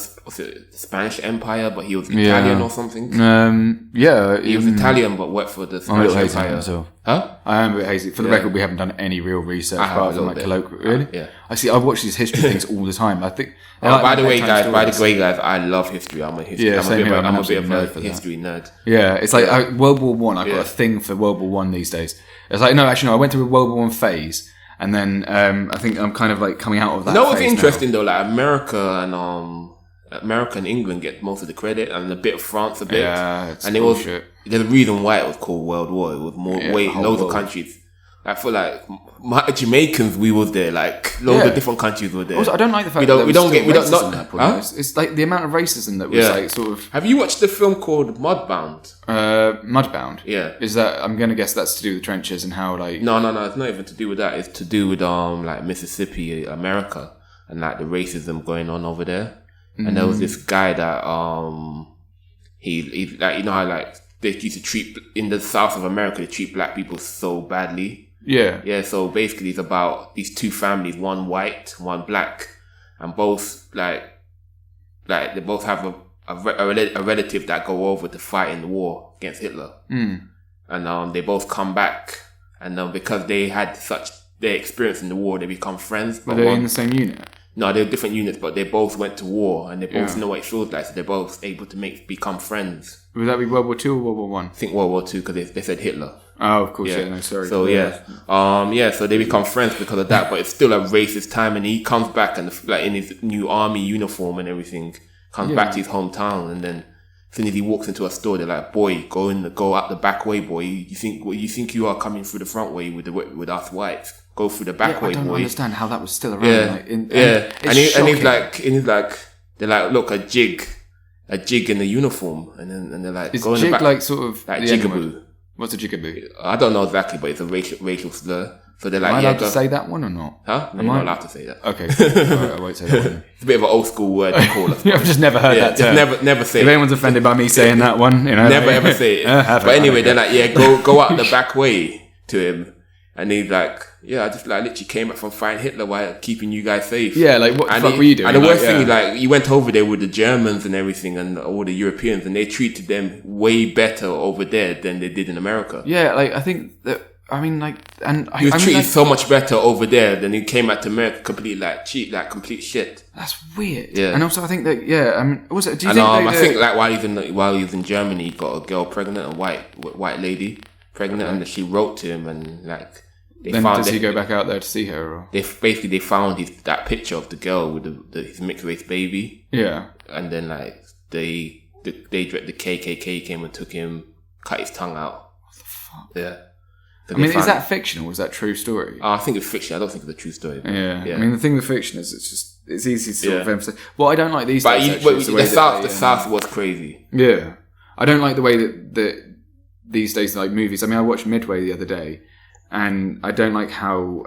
Spanish Empire, but he was Italian or something. He was Italian, but worked for the Spanish Empire. Huh? I am a bit hazy. For the record, we haven't done any real research apart from like colloquial. Really? Yeah. I see. I watch these history things all the time. I think. By the way, guys, I love history. I'm a history. I'm a bit of a history nerd. Yeah, it's like World War One. I've got a thing for World War One these days. It's like I went through a World War One phase. And then I think I'm kind of like coming out of that. What's interesting though, like America and England get most of the credit, and a bit of France a bit. Yeah, it's and bullshit. There's a reason why it was called World War. It was loads of countries. I feel like Jamaicans, we was there. Like loads of different countries were there. Also, I don't like the fact that we don't get that point. Huh? It's like the amount of racism that was like sort of. Have you watched the film called Mudbound? Mudbound. Yeah. Is that? I'm going to guess that's to do with the trenches and how like. No. It's not even to do with that. It's to do with like Mississippi, America, and like the racism going on over there. And there was this guy that he like how like they used to treat in the South of America, they treat black people so badly. Yeah. So basically, it's about these two families, one white, one black, and both like they both have a relative that go over to fight in the war against Hitler. And they both come back, and because they had such their experience in the war, they become friends. But they're in the same unit? No, they're different units, but they both went to war, and they both know what it feels like, so they're both able to become friends. Would that be World War II or World War One? I think World War II, because they said Hitler. Oh, of course, no, sorry. So, so they become friends because of that, but it's still a racist time, and he comes back and like in his new army uniform and everything, comes back to his hometown, and then as soon as he walks into a store, they're like, "Boy, go out the back way, boy. You think you are coming through the front way with us whites? Go through the back way, boy." I don't understand how that was still around. And he's like, they're like, "Look, a jig in the uniform," and they're like, "Is go in jig the back, like sort of like jigaboo?" What's a jigaboo? I don't know exactly, but it's a racial slur. So they're like, am I allowed to say that one or not? Huh? No, you're not allowed to say that. Okay. Right, I won't say that one. It's a bit of an old school word to call us. I've just never heard that term. Never say if it. anyone's offended by me saying that one, never ever say it. But anyway, they're like, go out the back way to him. And he's like, I just literally came back from fighting Hitler while keeping you guys safe. Yeah, like what the fuck were you doing? And the worst thing is like, you went over there with the Germans and everything and all the Europeans, and they treated them way better over there than they did in America. Yeah, like I think that, he was treated so much better over there than he came back to America complete complete shit. That's weird. Yeah. And also I think that, also, do you think I think like while he was in Germany, he got a girl pregnant, a white lady pregnant, and she wrote to him, and like, does he go back out there to see her? Or? They found that picture of the girl with his mixed race baby. Yeah. And then like the KKK came and took him, cut his tongue out. What the fuck? Yeah. So is that fiction or is that true story? I think it's fiction. I don't think it's a true story. Yeah. I mean, the thing with fiction is it's easy to sort of emphasize. Well, I don't like these days. The South was crazy. Yeah. I don't like the way that these days, like movies. I mean, I watched Midway the other day, and I don't like how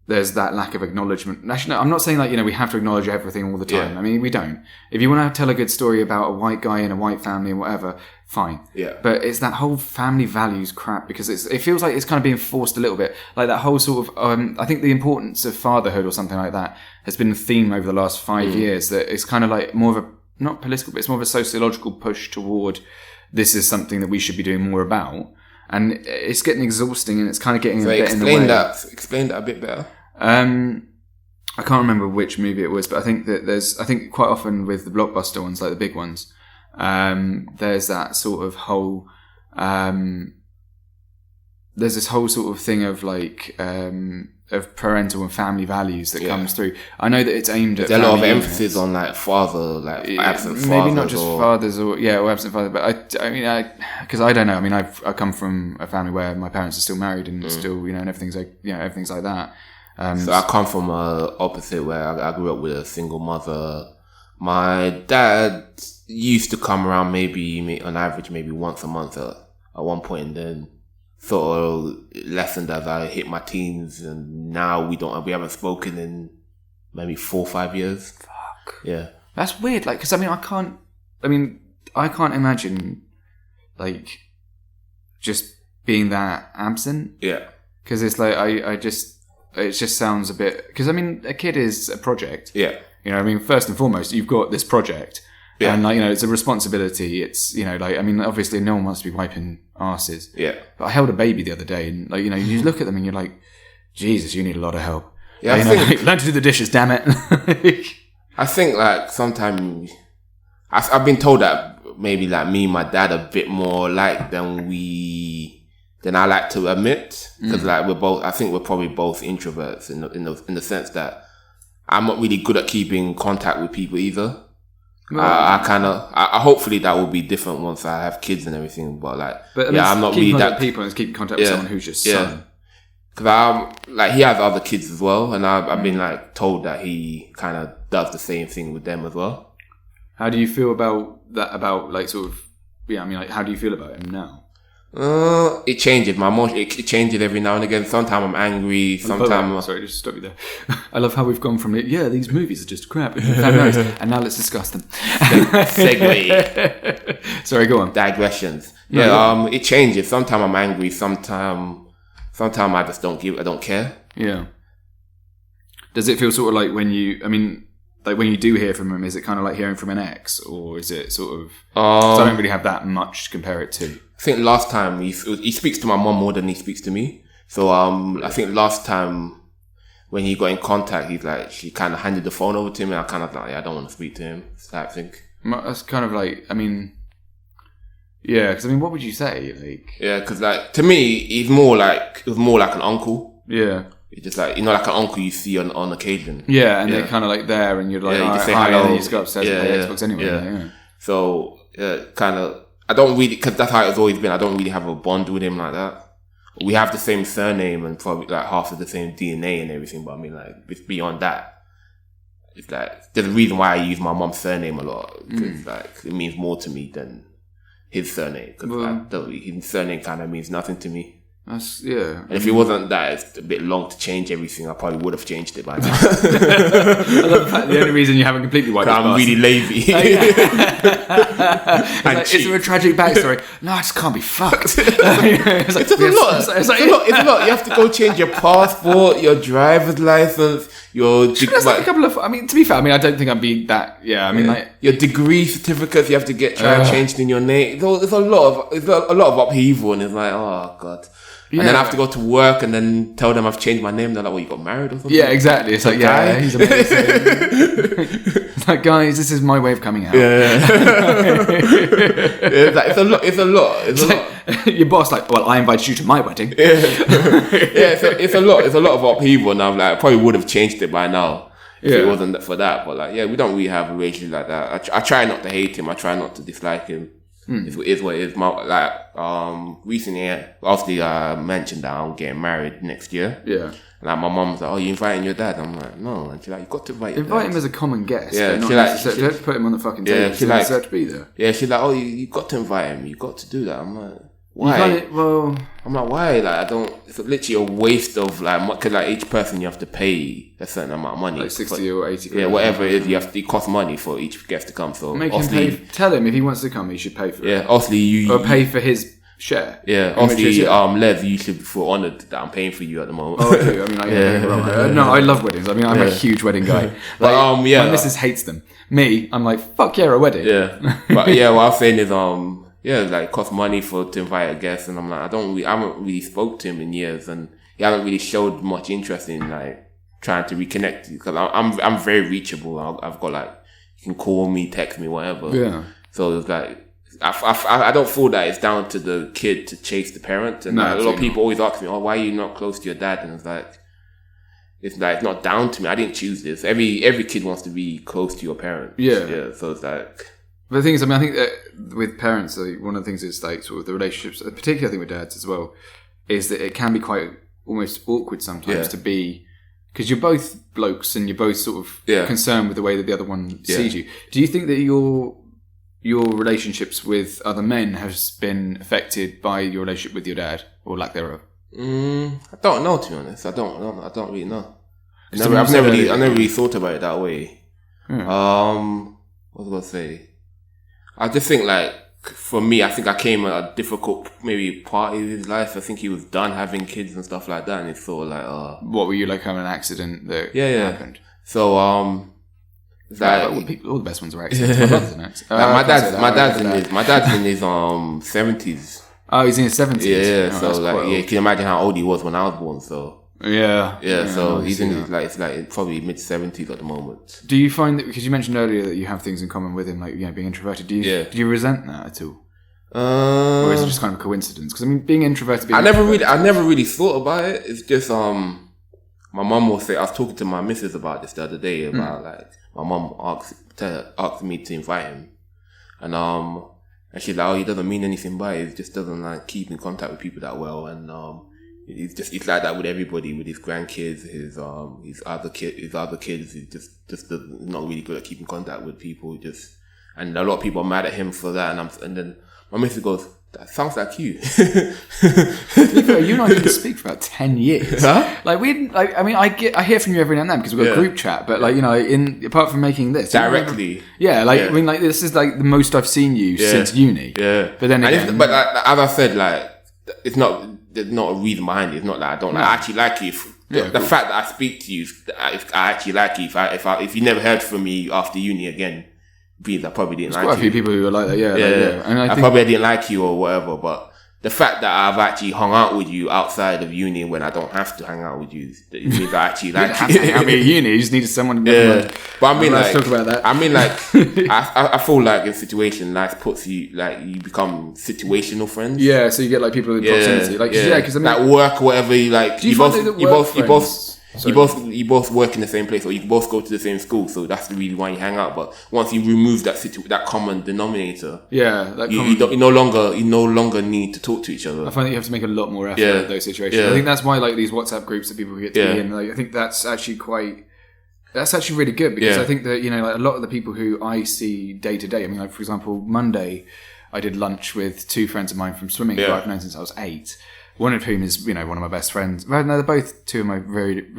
there's that lack of acknowledgement. Actually, no, I'm not saying like, we have to acknowledge everything all the time. Yeah. I mean, we don't. If you want to tell a good story about a white guy in a white family and whatever, fine. Yeah. But it's that whole family values crap, because it feels like it's kind of being forced a little bit. Like that whole sort of, I think the importance of fatherhood or something like that has been a theme over the last 5 years, that it's kind of like more of a, not political, but it's more of a sociological push toward this is something that we should be doing more about. And it's getting exhausting, and it's kind of getting a bit in the way. Explain that a bit better. I can't remember which movie it was, but I think that I think quite often with the blockbuster ones, like the big ones, there's that sort of whole, there's this whole sort of thing of like, of parental and family values that comes through. I know that it's aimed at there's a lot of emphasis on like father, like absent fathers. Maybe not just fathers or absent fathers, but because I don't know. I mean, I come from a family where my parents are still married and still, and everything's like that. So I come from opposite, where I grew up with a single mother. My dad used to come around maybe on average maybe once a month at one point, and then sort of lessened as I hit my teens, and now we haven't spoken in maybe 4 or 5 years. Fuck. Yeah. That's weird. Like, because I can't imagine like just being that absent. Yeah. Because it's like it just sounds a bit, because I mean, a kid is a project. Yeah. First and foremost, you've got this project. Yeah. And it's a responsibility. It's, obviously no one wants to be wiping asses. Yeah. But I held a baby the other day, and you look at them and you're like, Jesus, you need a lot of help. Yeah. Learn to do the dishes, damn it. I think like sometimes I've been told that maybe like me and my dad are a bit more alike than I like to admit, because like I think we're probably both introverts in the sense that I'm not really good at keeping contact with people either. I hopefully that will be different once I have kids and everything, but I'm not really that people and keep contact with someone who's just son. Because he has other kids as well, and I've been like told that he kind of does the same thing with them as well. How do you feel about that? About like sort of how do you feel about him now? It changes. My emotion, it changes every now and again. Sometimes I'm angry. Sometimes sorry, just stop you there. I love how we've gone from these movies are just crap, and now let's discuss them. Segue. Sorry, go on. Digressions. It changes. Sometimes I'm angry. Sometimes I just don't care. Yeah. Does it feel sort of like when you? I mean, like when you do hear from him, is it kind of like hearing from an ex, or is it sort of? 'Cause I don't really have that much to compare it to. I think last time he speaks to my mom more than he speaks to me. So I think last time when he got in contact, he's like, she kind of handed the phone over to him, and I kind of like, I don't want to speak to him. Type thing. That's kind of like, I mean, yeah, because I mean, what would you say? Like, yeah, because like to me, it was more like an uncle. Yeah. It's just like, like an uncle you see on occasion. Yeah, and they're kind of like there, and you're like, you just say hi, hello. and you just go upstairs and play Xbox anyway. Yeah. So, kind of, I don't really, because that's how it's always been, I don't really have a bond with him like that. We have the same surname and probably like half of the same DNA and everything, but I mean, like, it's beyond that. It's like, there's a reason why I use my mom's surname a lot, because like, it means more to me than his surname, because his surname kind of means nothing to me. That's, yeah. And if it wasn't that, it's a bit long to change everything. I probably would have changed it by now. I love the fact the only reason you haven't completely wiped it. I'm really lazy. Like, is there a tragic backstory? No, I just can't be fucked. It's a lot. You have to go change your passport, your driver's license, your. That's like a couple of. I mean, to be fair, I mean, I don't think I'd be that. Yeah, I mean, like your degree certificates, you have to get changed in your name. There's a lot of upheaval, and it's like, oh god. Yeah. And then I have to go to work and then tell them I've changed my name. They're like, well, you got married or something? Yeah, exactly. It's like, yeah, he's amazing. It's like, guys, this is my way of coming out. Yeah. It's a lot. Your boss, like, well, I invited you to my wedding. It's a lot of upheaval. And I'm like, I probably would have changed it by now if it wasn't for that. But like, we don't really have a relationship like that. I try not to hate him. I try not to dislike him. It is what it is. Recently, obviously, I mentioned that I'm getting married next year. Yeah. Like, my mom's like, oh, you inviting your dad? I'm like, no. And she's like, you got to invite your dad. Him as a common guest. Yeah. Don't put him on the fucking table. Yeah, she's like, to be there. Yeah, she's like, oh, you got to invite him. You got to do that. I'm like, why? I'm like, why? Like, it's literally a waste of, like, because like each person you have to pay a certain amount of money. Like 60 or 80 grand. Yeah, whatever it is, it costs money for each guest to come. So make him pay. Tell him if he wants to come, he should pay for it. Yeah, obviously or pay for his share. Yeah, obviously, Lev, you should feel honoured that I'm paying for you at the moment. Oh, I do. I mean, no, I love weddings. I mean, I'm a huge wedding guy. Like, my missus hates them. Me, I'm like, fuck yeah, a wedding. Yeah, but yeah, what I'm saying is, like, it costs money to invite a guest, and I'm like, I haven't really spoke to him in years, and he hasn't really showed much interest in like trying to reconnect, because I'm very reachable. I've got like, you can call me, text me, whatever. Yeah. So it's like, I don't feel that it's down to the kid to chase the parent, and a lot of people always ask me, oh, why are you not close to your dad? And it's not down to me. I didn't choose this. Every kid wants to be close to your parent. Yeah. So it's like. But the thing is, I mean, I think that with parents, one of the things is like sort of the relationships, particularly I think with dads as well, is that it can be quite almost awkward sometimes to be, because you're both blokes and you're both sort of concerned with the way that the other one sees you. Do you think that your relationships with other men has been affected by your relationship with your dad, or lack thereof? I don't know, to be honest. I don't really know. I've never really thought about it that way. What was I going to say? I just think, like, for me, I think I came at a difficult, maybe, part of his life. I think he was done having kids and stuff like that, and it's sort of like, what, were you like having an accident that happened? So, all the best ones were accidents. My brother's an accident. My dad's in his 70s. Oh, he's in his 70s. Yeah. So like, can you imagine how old he was when I was born? So. Yeah. So he's in his, like probably mid 70s at the moment. Do you find that, because you mentioned earlier that you have things in common with him, like, being introverted? Do you resent that at all? Or is it just kind of a coincidence? Because I mean, being introverted. I never really thought about it. It's just my mum will say. I was talking to my missus about this the other day about like, my mum asked me to invite him, and she's like, oh, he doesn't mean anything by it. He just doesn't like keep in contact with people that well, and it's like that with everybody, with his grandkids, his other kids. He's just not really good at keeping contact with people. And a lot of people are mad at him for that. And then my missus goes, that sounds like you. You and I didn't speak for about 10 years. Huh? Like I hear from you every now and then because we've got a group chat. But like, apart from making this directly, I mean, like, this is like the most I've seen you since uni. Yeah, but then again, as I said, like, it's not. There's not a reason behind it. It's not that I don't. I actually like you The fact that I speak to you, if I actually like you, if you never heard from me after uni again, means I probably didn't like you. Quite a few people who are like that, yeah. And I probably didn't like you or whatever, but the fact that I've actually hung out with you outside of uni when I don't have to hang out with you, it means I actually like you. I mean, uni, you just needed someone. Yeah, but I mean, let's talk about that. I mean, like, I feel like in situation life puts you like you become situational friends. Yeah, so you get like people with proximity, like because I mean, like work or whatever. You like, you both work in the same place, or you both go to the same school. So that's the reason why you hang out. But once you remove that common denominator, you no longer need to talk to each other. I find that you have to make a lot more effort in those situations. I think that's why like these WhatsApp groups that people get to be in. Like, I think that's actually really good because I think that like a lot of the people who I see day to day. I mean, like for example, Monday, I did lunch with 2 friends of mine from swimming who I've known since I was 8. One of whom is, one of my best friends. Well, no, they're both 2 of my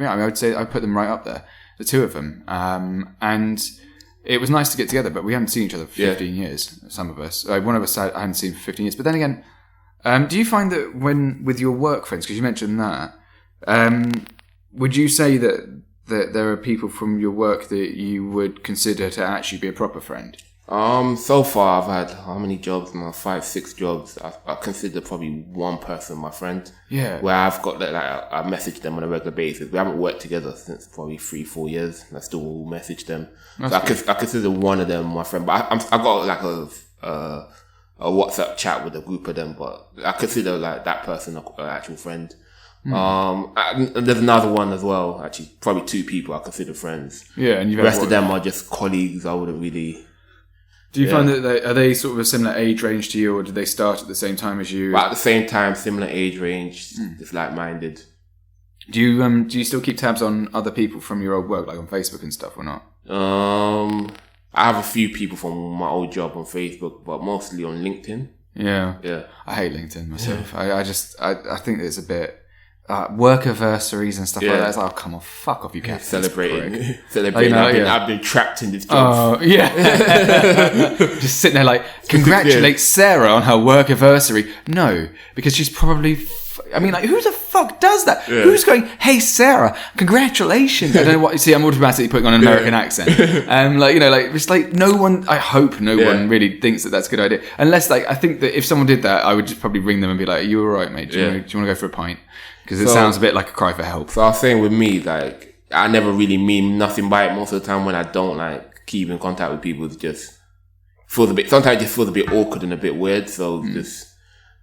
I would say I put them right up there, the 2 of them. And it was nice to get together, but we haven't seen each other for 15 years, some of us. One of us I hadn't seen for 15 years. But then again, do you find that with your work friends, because you mentioned that, would you say that there are people from your work that you would consider to actually be a proper friend? So far I've had how many jobs now? 5, 6 jobs. I consider probably one person my friend. Yeah. Where I've got that, like, I message them on a regular basis. We haven't worked together since probably 3-4 years. And I still message them. So I consider one of them my friend. But I got like a WhatsApp chat with a group of them. But I consider like that person an actual friend. And there's another one as well. Actually, probably 2 people I consider friends. Yeah, and the rest of them are just colleagues. I wouldn't really. Do you find that are they sort of a similar age range to you, or did they start at the same time as you? But at the same time, similar age range, just like-minded. Do you still keep tabs on other people from your old work, like on Facebook and stuff, or not? I have a few people from my old job on Facebook, but mostly on LinkedIn. Yeah. I hate LinkedIn myself. I think it's a bit. Work anniversaries and stuff like that. It's like, oh, come on, fuck off, you can't celebrating. I've been trapped in this job. Oh, yeah. Just sitting there like, congratulate Sarah on her work anniversary. No, because she's probably, who the fuck does that? Yeah. Who's going, hey, Sarah, congratulations? I don't know what, see, I'm automatically putting on an American accent. It's like no one, I hope no one really thinks that that's a good idea. Unless, like, I think that if someone did that, I would just probably ring them and be like, are you alright, mate? Do you want to go for a pint? Because it sounds a bit like a cry for help. So I was saying with me, like, I never really mean nothing by it. Most of the time when I don't, like, keep in contact with people, it just feels sometimes it just feels a bit awkward and a bit weird. So just...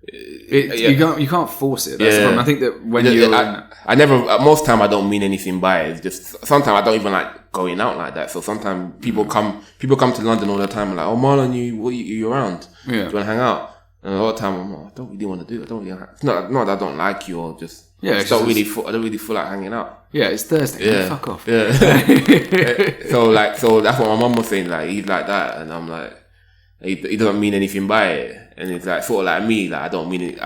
You can't force it. That's the problem. I think that when I never, most time I don't mean anything by it. It's just, sometimes I don't even like going out like that. So sometimes people come to London all the time and like, oh, Marlon, you around? Yeah. Do you want to hang out? And a lot of time I'm like, I don't really want to do it. It's not that I don't like you or just... I don't really feel like hanging out. Yeah, it's Thursday. Yeah. Fuck off. Yeah. So that's what my mum was saying. Like, he's like that, and I'm like, he doesn't mean anything by it. And it's like sort of like me. Like, I don't mean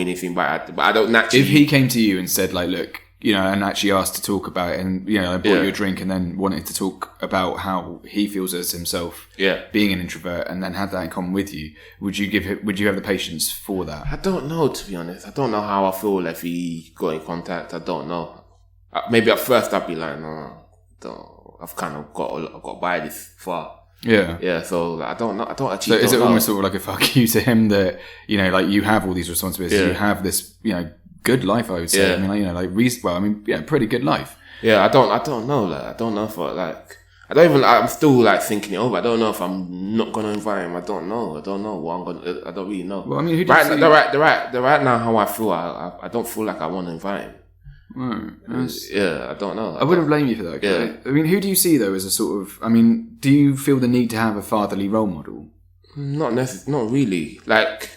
anything by it. But I don't naturally. If he came to you and said like, look, and actually asked to talk about it, and I bought you a drink, and then wanted to talk about how he feels as himself, being an introvert, and then had that in common with you, would you have the patience for that? I don't know, to be honest. I don't know how I feel if he got in contact. I don't know. Maybe at first I'd be like, no, I've kind of got by this far. Yeah. So like, I don't know. I don't actually. So is it almost sort of like a fuck you to him that like you have all these responsibilities, you have this good life, I would say. Pretty good life. Yeah, I don't know. Like, I don't know if I'm still like thinking it over. I don't know if I'm not gonna invite him. I don't know what I'm gonna. I don't really know. Well, who do you see? Right now, how I feel, I don't feel like I want to invite him. I don't know. I wouldn't blame you for that. Yeah. Who do you see though as a sort of? Do you feel the need to have a fatherly role model? Not really. Like,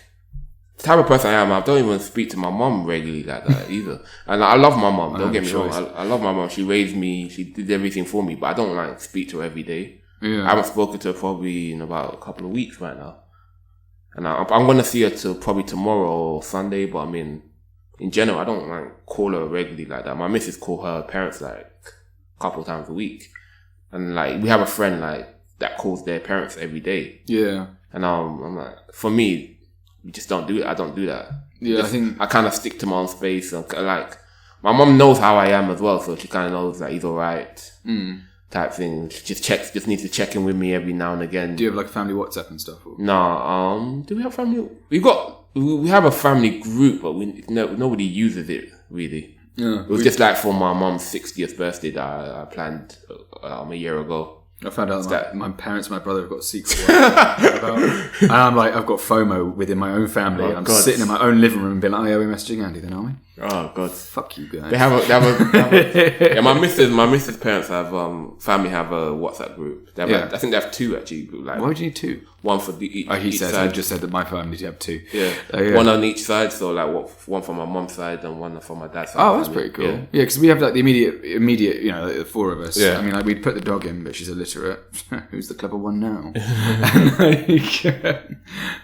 the type of person I am, I don't even speak to my mum regularly like that either. And I love my mum, don't get me wrong. I love my mum. She raised me, she did everything for me, but I don't like speak to her every day. Yeah. I haven't spoken to her probably in about a couple of weeks right now. And I'm going to see her till probably tomorrow or Sunday, but in general, I don't like call her regularly like that. My missus call her parents like a couple of times a week. And like, we have a friend like that calls their parents every day. Yeah. And I'm like, for me, we just don't do it. I don't do that. Yeah, I think I kind of stick to my own space. And like, My mum knows how I am as well, so she kind of knows that he's alright. Type thing. She just needs to check in with me every now and again. Do you have like a family WhatsApp and stuff? Or? No, do we have family? We have a family group, but nobody uses it really. Yeah, it was just like for my mum's 60th birthday that I planned a year ago. I found out that my parents and my brother have got a secret about. And I'm like, I've got FOMO within my own family. And I'm sitting in my own living room and being like, oh yeah, we're messaging Andy then, aren't we? Oh God. Fuck you guys. They have a yeah, my missus' parents have, family have a WhatsApp group. They have I think they have two actually. Like, why would you need two? One for each side. He just said that my family have two. Yeah. One on each side, so like one from my mum's side and one from my dad's side. Oh, that's pretty cool. Yeah, because we have like the immediate, you know, like the four of us. Yeah. I mean, like we'd put the dog in, but she's illiterate. Who's the clever one now?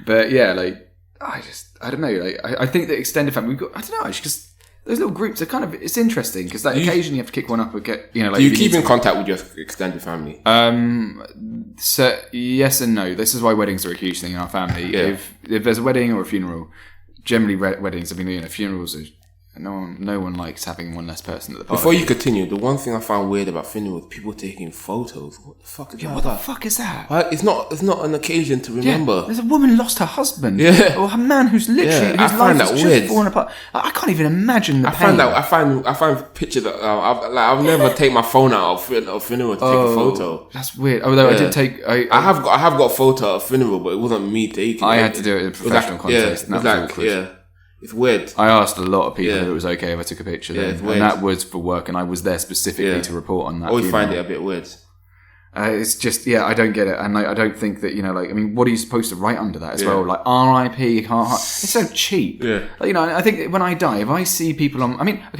But yeah, like I don't know. Like I think that extended family, we've got, I don't know, because those little groups are kind of, it's interesting because like occasionally you have to kick one up and get, you know, like. Do you keep in contact with your extended family? So yes and no. This is why weddings are a huge thing in our family. Yeah. If there's a wedding or a funeral, generally weddings, I mean, you know, funerals are, no one likes having one less person at the party. Before you continue, the one thing I found weird about funerals, people taking photos. What the fuck is that? What the fuck is that? It's not an occasion to remember. Yeah, there's a woman lost her husband. Yeah. Or a man who's literally I find that weird. Fallen apart. I can't even imagine the pain. I find pictures that I've never take my phone out of a funeral to take a photo. That's weird. Although I did take I have got a photo of a funeral, but it wasn't me taking. I had to do it in a professional context. And that was awkward. It's weird. I asked a lot of people if it was okay if I took a picture then. It's weird. And that was for work, and I was there specifically to report on that. I always find it a bit weird. It's just, I don't get it. And I don't think that, you know, like, I mean, what are you supposed to write under that as well? Like, RIP, it's so cheap. Yeah. Like, you know, I think when I die, if I see people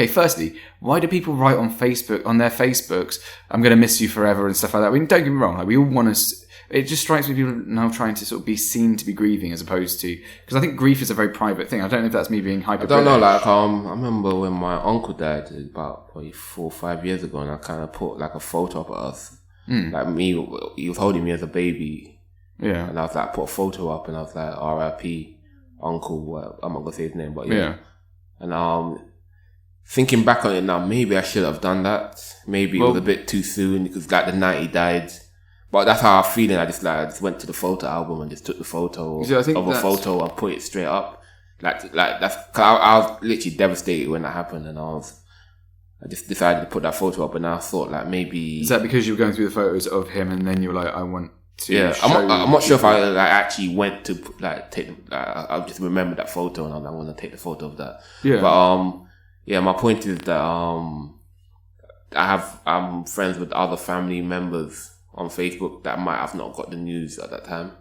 firstly, why do people write on Facebook, on their Facebooks, I'm going to miss you forever and stuff like that? I mean, don't get me wrong, like, we all want to... It just strikes me people now trying to sort of be seen to be grieving as opposed to... Because I think grief is a very private thing. I don't know if that's me being hyper. I don't know, like, I remember when my uncle died about probably 4 or 5 years ago, and I kind of put like a photo up of us. Like me, he was holding me as a baby. Yeah. And I was like, put a photo up and I was like, RIP, uncle, I'm not going to say his name, but yeah. And thinking back on it now, maybe I should have done that. Maybe it was a bit too soon because like the night he died... But that's how I'm feeling. I just went to the photo album and just took the photo of a photo and put it straight up. Like that's. Cause I was literally devastated when that happened, and I just decided to put that photo up. And I thought like maybe. Is that because you were going through the photos of him, and then you were like, I want to. Yeah, I'm not sure if I like actually went to like take. I just remembered that photo, and I want to take the photo of that. Yeah. But my point is that I'm friends with other family members on Facebook that might have not got the news at that time.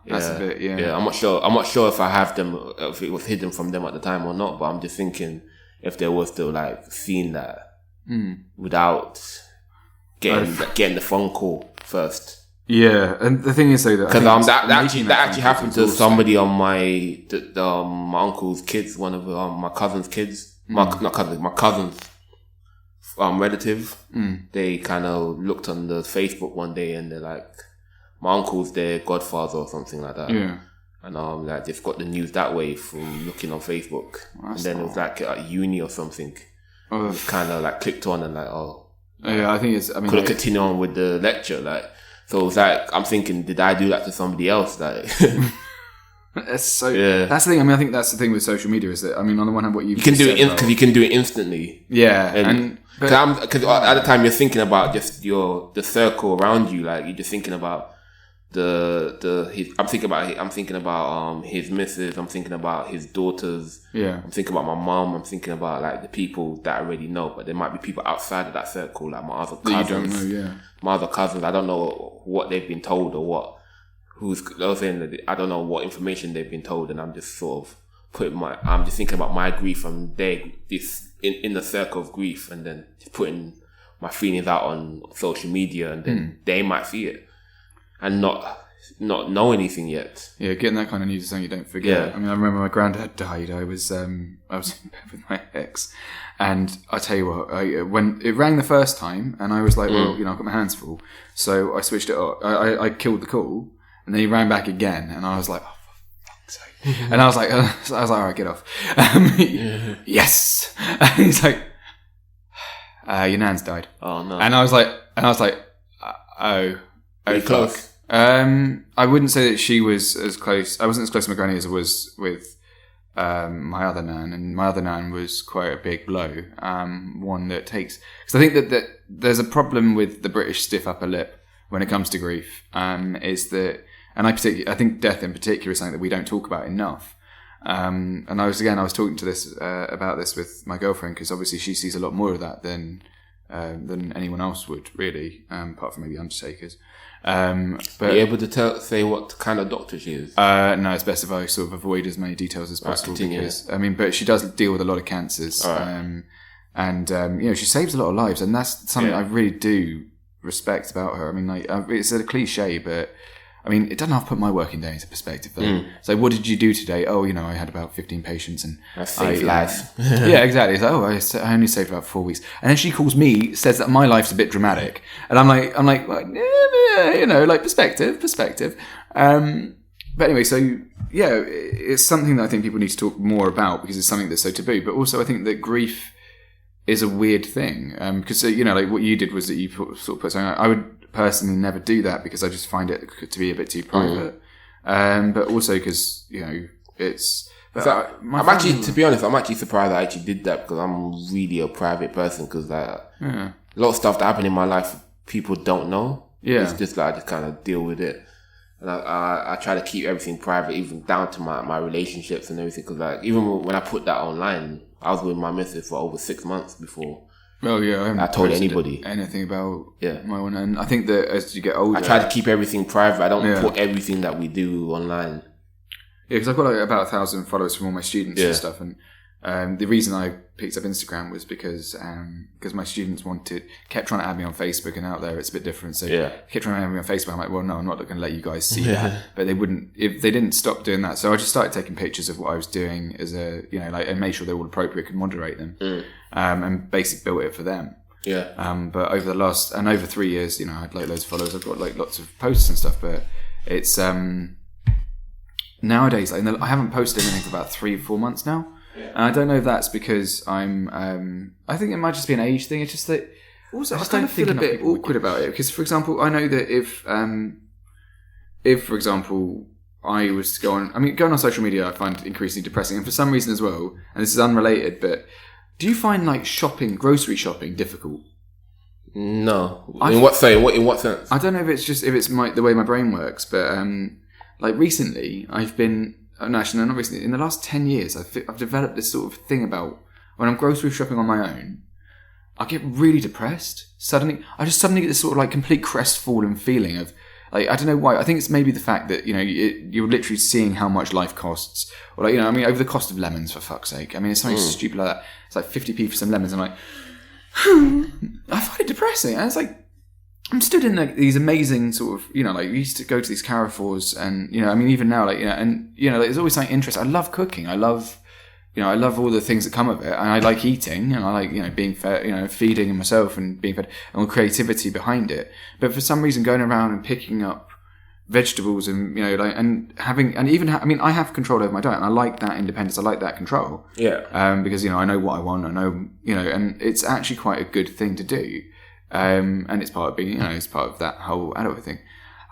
That's a bit, Yeah, I'm not sure if I have them, if it was hidden from them at the time or not, but I'm just thinking if they were still like seeing that without getting the phone call first. Yeah, and the thing is though because that actually happened to somebody on my uncle's kids, one of my cousin's kids, my cousin's relative. They kind of looked on the Facebook one day and they're like, my uncle's their godfather or something like that. Yeah. And like just got the news that way from looking on Facebook. And then it was like at uni or something. It kind of like clicked on and like, yeah, I think it's, could have continued on with the lecture. Like, so it was like, I'm thinking, did I do that to somebody else? Like, that's the thing. I mean, I think that's the thing with social media is that, I mean, on the one hand, what you can do it because you can do it instantly. Yeah. Because at the time you're thinking about just the circle around you, like you're just thinking about I'm thinking about his missus, I'm thinking about his daughters, I'm thinking about my mom, I'm thinking about like the people that I already know, but there might be people outside of that circle, like my other cousins. You don't know, my other cousins, I don't know what they've been told or what. I don't know what information they've been told, and I'm just sort of I'm just thinking about my grief and in the circle of grief, and then just putting my feelings out on social media, and then they might see it and not know anything yet. Yeah, getting that kind of news is something you don't forget. Yeah. I mean, I remember my granddad died. I was in bed with my ex, and I tell you what, when it rang the first time, and I was like, well, you know, I've got my hands full, so I switched it off. I killed the call, and then he rang back again, and I was like, and I was like, all right, get off. Yes. And he's like, your nan's died. Oh no! And I was like, oh, close. I wouldn't say that she was as close. I wasn't as close to my granny as I was with my other nan, and my other nan was quite a big blow. One that takes, because I think that there's a problem with the British stiff upper lip when it comes to grief. Is that, and I think death in particular is something that we don't talk about enough. And I was talking to this about this with my girlfriend, because obviously she sees a lot more of that than anyone else would, really, apart from maybe undertakers. But are you able to say what kind of doctor she is? No, it's best if I sort of avoid as many details as possible, because but she does deal with a lot of cancers, right. And she saves a lot of lives, and that's something I really do respect about her. I mean, like, it's a cliche, but I mean, it doesn't have to put my working day into perspective. So, what did you do today? Oh, I had about 15 patients, and I saved lives. Yeah, exactly. It's like, I only saved about 4 weeks, and then she calls me, says that my life's a bit dramatic, and I'm like, well, like perspective. But anyway, so yeah, it's something that I think people need to talk more about, because it's something that's so taboo. But also, I think that grief is a weird thing, because like what you did was that you sort of put something. I would personally never do that, because I just find it to be a bit too private. But also because it's. But I'm actually, to be honest, I'm actually surprised I actually did that, because I'm really a private person. Because a lot of stuff that happened in my life, people don't know. Yeah, it's just like I just kind of deal with it, and I try to keep everything private, even down to my relationships and everything. Because like even when I put that online, I was with my missus for over 6 months before. Oh yeah, I told anybody anything about my one, and I think that as you get older, I try to keep everything private. I don't put everything that we do online. Yeah, because I've got like about 1,000 followers from all my students and stuff, and the reason I picked up Instagram was because my students kept trying to add me on Facebook, and out there it's a bit different. So kept trying to add me on Facebook. I'm like, well, no, I'm not going to let you guys see that. But they wouldn't, if they didn't stop doing that. So I just started taking pictures of what I was doing as a, and made sure they're all appropriate, could moderate them, and basically built it for them. Yeah. But over 3 years, I had like loads of followers. I've got like lots of posts and stuff, but it's nowadays, like, I haven't posted anything for about 3-4 months now. Yeah. And I don't know if that's because I'm. I think it might just be an age thing. It's just that also I just don't feel a bit awkward about it, because, for example, I know that if for example I was to going on social media, I find increasingly depressing, and for some reason as well. And this is unrelated, but do you find like grocery shopping, difficult? No. In what sense? I don't know if it's the way my brain works, but like recently I've been. Actually, not recently. In the last 10 years, I've developed this sort of thing about when I'm grocery shopping on my own, I get really depressed. I just suddenly get this sort of like complete crestfallen feeling of, like, I don't know why. I think it's maybe the fact that, you're literally seeing how much life costs. Or like, over the cost of lemons, for fuck's sake. I mean, it's something stupid like that. It's like 50p for some lemons. I'm like, I find it depressing. And it's like, I'm stood in like these amazing sort of, like we used to go to these Carrefours, and even now, like, and like, there's always something interesting. I love cooking. I love all the things that come of it, and I like eating, and I like being fed, feeding myself and being fed, and creativity behind it. But for some reason, going around and picking up vegetables and I have control over my diet, and I like that independence. I like that control. Yeah. Because I know what I want. I know and it's actually quite a good thing to do. And it's part of being, it's part of that whole adult thing.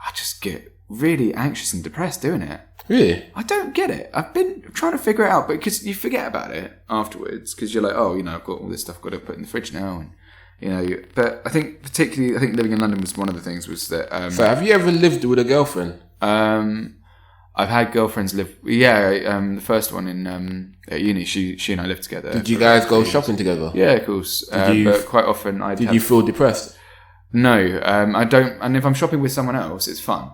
I just get really anxious and depressed doing it. Really? I don't get it. I've been trying to figure it out, but because you forget about it afterwards, because you're like, oh, I've got all this stuff I've got to put in the fridge now, and but I think living in London was one of the things was that. So have you ever lived with a girlfriend? I've had girlfriends live. Yeah, the first one in at uni, she and I lived together. Did you guys go shopping together? Yeah, of course. But quite often, Did you feel depressed? No, I don't. And if I'm shopping with someone else, it's fun.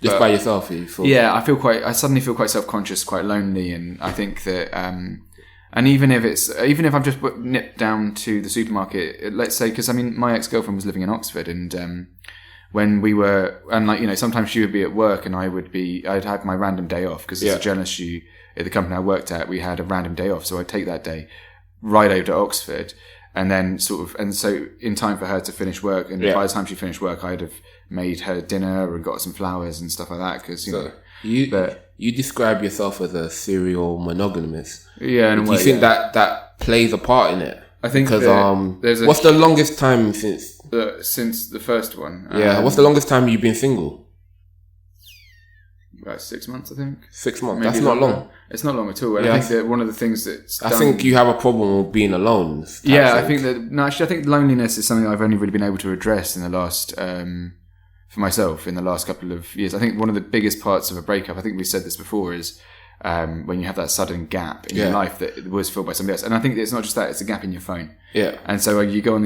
Just by yourself, you feel? Yeah, I suddenly feel quite self-conscious, quite lonely, and I think that. And even if I've just nipped down to the supermarket, let's say, because my ex-girlfriend was living in Oxford, and when we were, and sometimes she would be at work and I'd have my random day off, because as a journalist, at the company I worked at, we had a random day off. So I'd take that day, ride over to Oxford, and then so in time for her to finish work. And by the time she finished work, I'd have made her dinner and got some flowers and stuff like that. Cause you describe yourself as a serial monogamist. Yeah. Do you think that plays a part in it? I think because there's what's the longest time since the first one? What's the longest time you've been single? About 6 months, I think. 6 months. Maybe That's not long. It's not long at all. And I think that one of the things that's I think you have a problem with being alone. Yeah, I think I think loneliness is something I've only really been able to address in the last, for myself, in the last couple of years. I think one of the biggest parts of a breakup, I think we said this before, is when you have that sudden gap in your life that was filled by somebody else. And I think it's not just that, it's a gap in your phone. Yeah. And so you go on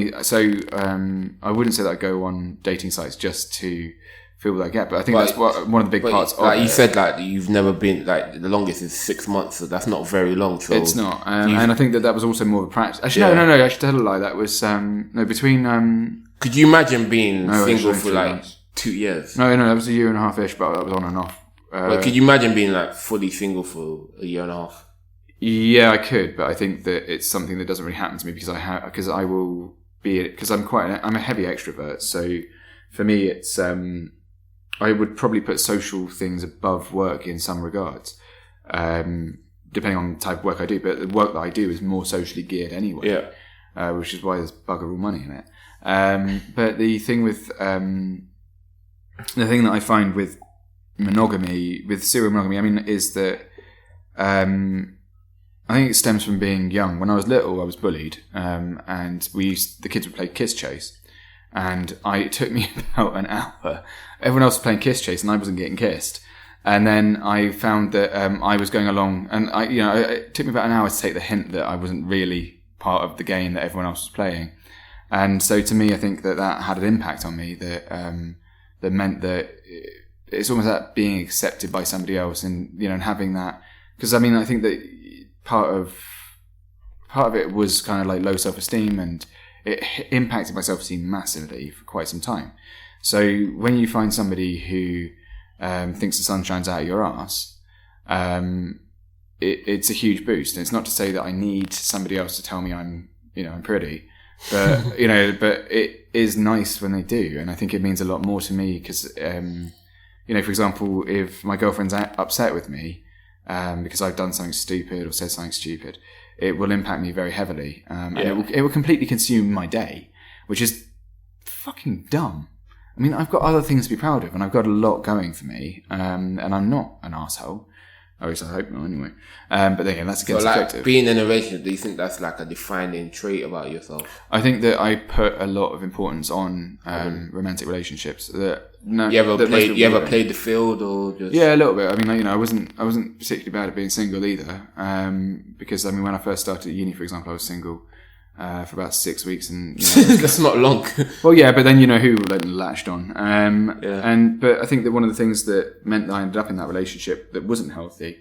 I wouldn't say that I go on dating sites just to fill that gap, but I think that's one of the big parts of like you said, like you've never been, like the longest is 6 months, so that's not very long. So it's not. And I think that was also more of a practice. Actually, no, I should tell a lie. That was, between... Could you imagine being single for like 2 years? No, that was a year and a half-ish, but that was on and off. Could you imagine being like fully single for a year and a half? Yeah, I could, but I think that it's something that doesn't really happen to me because I'm a heavy extrovert. So for me, it's I would probably put social things above work in some regards, depending on the type of work I do. But the work that I do is more socially geared anyway, which is why there's bugger all money in it. But the thing with the thing that I find with monogamy, with serial monogamy, I mean, is that I think it stems from being young. When I was little, I was bullied, and the kids would play kiss chase, and it took me about an hour. Everyone else was playing kiss chase, and I wasn't getting kissed. And then I found that I was going along, and it took me about an hour to take the hint that I wasn't really part of the game that everyone else was playing. And so, to me, I think that had an impact on me that meant that it's almost that being accepted by somebody else, and and having that, because I mean, I think that part of it was kind of like low self-esteem, and it impacted my self-esteem massively for quite some time. So when you find somebody who thinks the sun shines out of your ass, it's a huge boost. And it's not to say that I need somebody else to tell me I'm pretty, but but it is nice when they do, and I think it means a lot more to me because for example, if my girlfriend's upset with me because I've done something stupid or said something stupid, it will impact me very heavily, and it will completely consume my day, which is fucking dumb. I mean, I've got other things to be proud of, and I've got a lot going for me, and I'm not an asshole. At least I hope not, anyway. But then again, that's against effective. Being in a relationship, do you think that's like a defining trait about yourself? I think that I put a lot of importance on romantic relationships. You ever played the field or just? Yeah, a little bit. I mean, I wasn't particularly bad at being single either. Because I mean, when I first started at uni, for example, I was single for about 6 weeks, and that's not long. Well, yeah, but then who latched on. But I think that one of the things that meant that I ended up in that relationship that wasn't healthy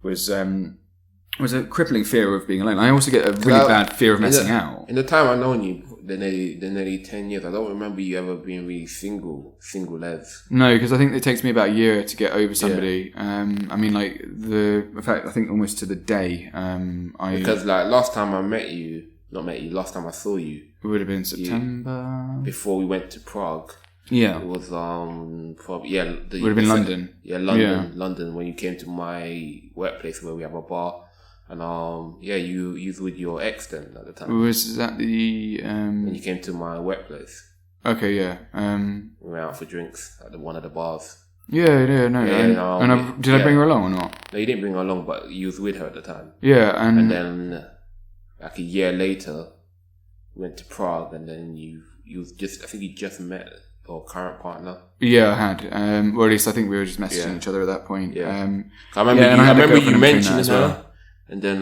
was a crippling fear of being alone. I also get a really bad fear of missing out. In the time I've known you, the nearly 10 years, I don't remember you ever being really single les. No, because I think it takes me about a year to get over somebody. I mean, like in fact, I think almost to the day. Because like last time I saw you. It would have been September. Before we went to Prague. Yeah. It was probably would have been London. Yeah, London, when you came to my workplace where we have a bar. And you was with your ex then at the time. Was that the when you came to my workplace? Okay, yeah. We went out for drinks at one of the bars. Yeah, no. Did I bring her along or not? No, you didn't bring her along, but you was with her at the time. Yeah, and then like a year later, went to Prague, and then I think you just met your current partner. Yeah, I had. Or at least I think we were just messaging each other at that point. Yeah. I remember you mentioned her, and then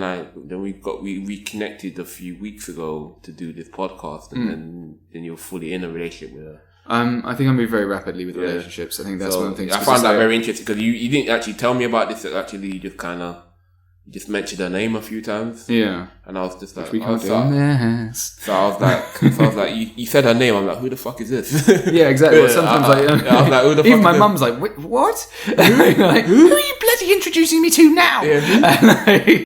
we reconnected a few weeks ago to do this podcast, and then you're fully in a relationship with her. I think I move very rapidly with relationships. I think that's one of the things. I found that very interesting because you didn't actually tell me about this. Actually, you just mentioned her name a few times. Yeah. And I was just like, we can't do this. So I was like, you said her name. I'm like, who the fuck is this? Yeah, exactly. Well, sometimes I was like, who the fuck even my mum's like, what? Who are you bloody introducing me to now? Yeah.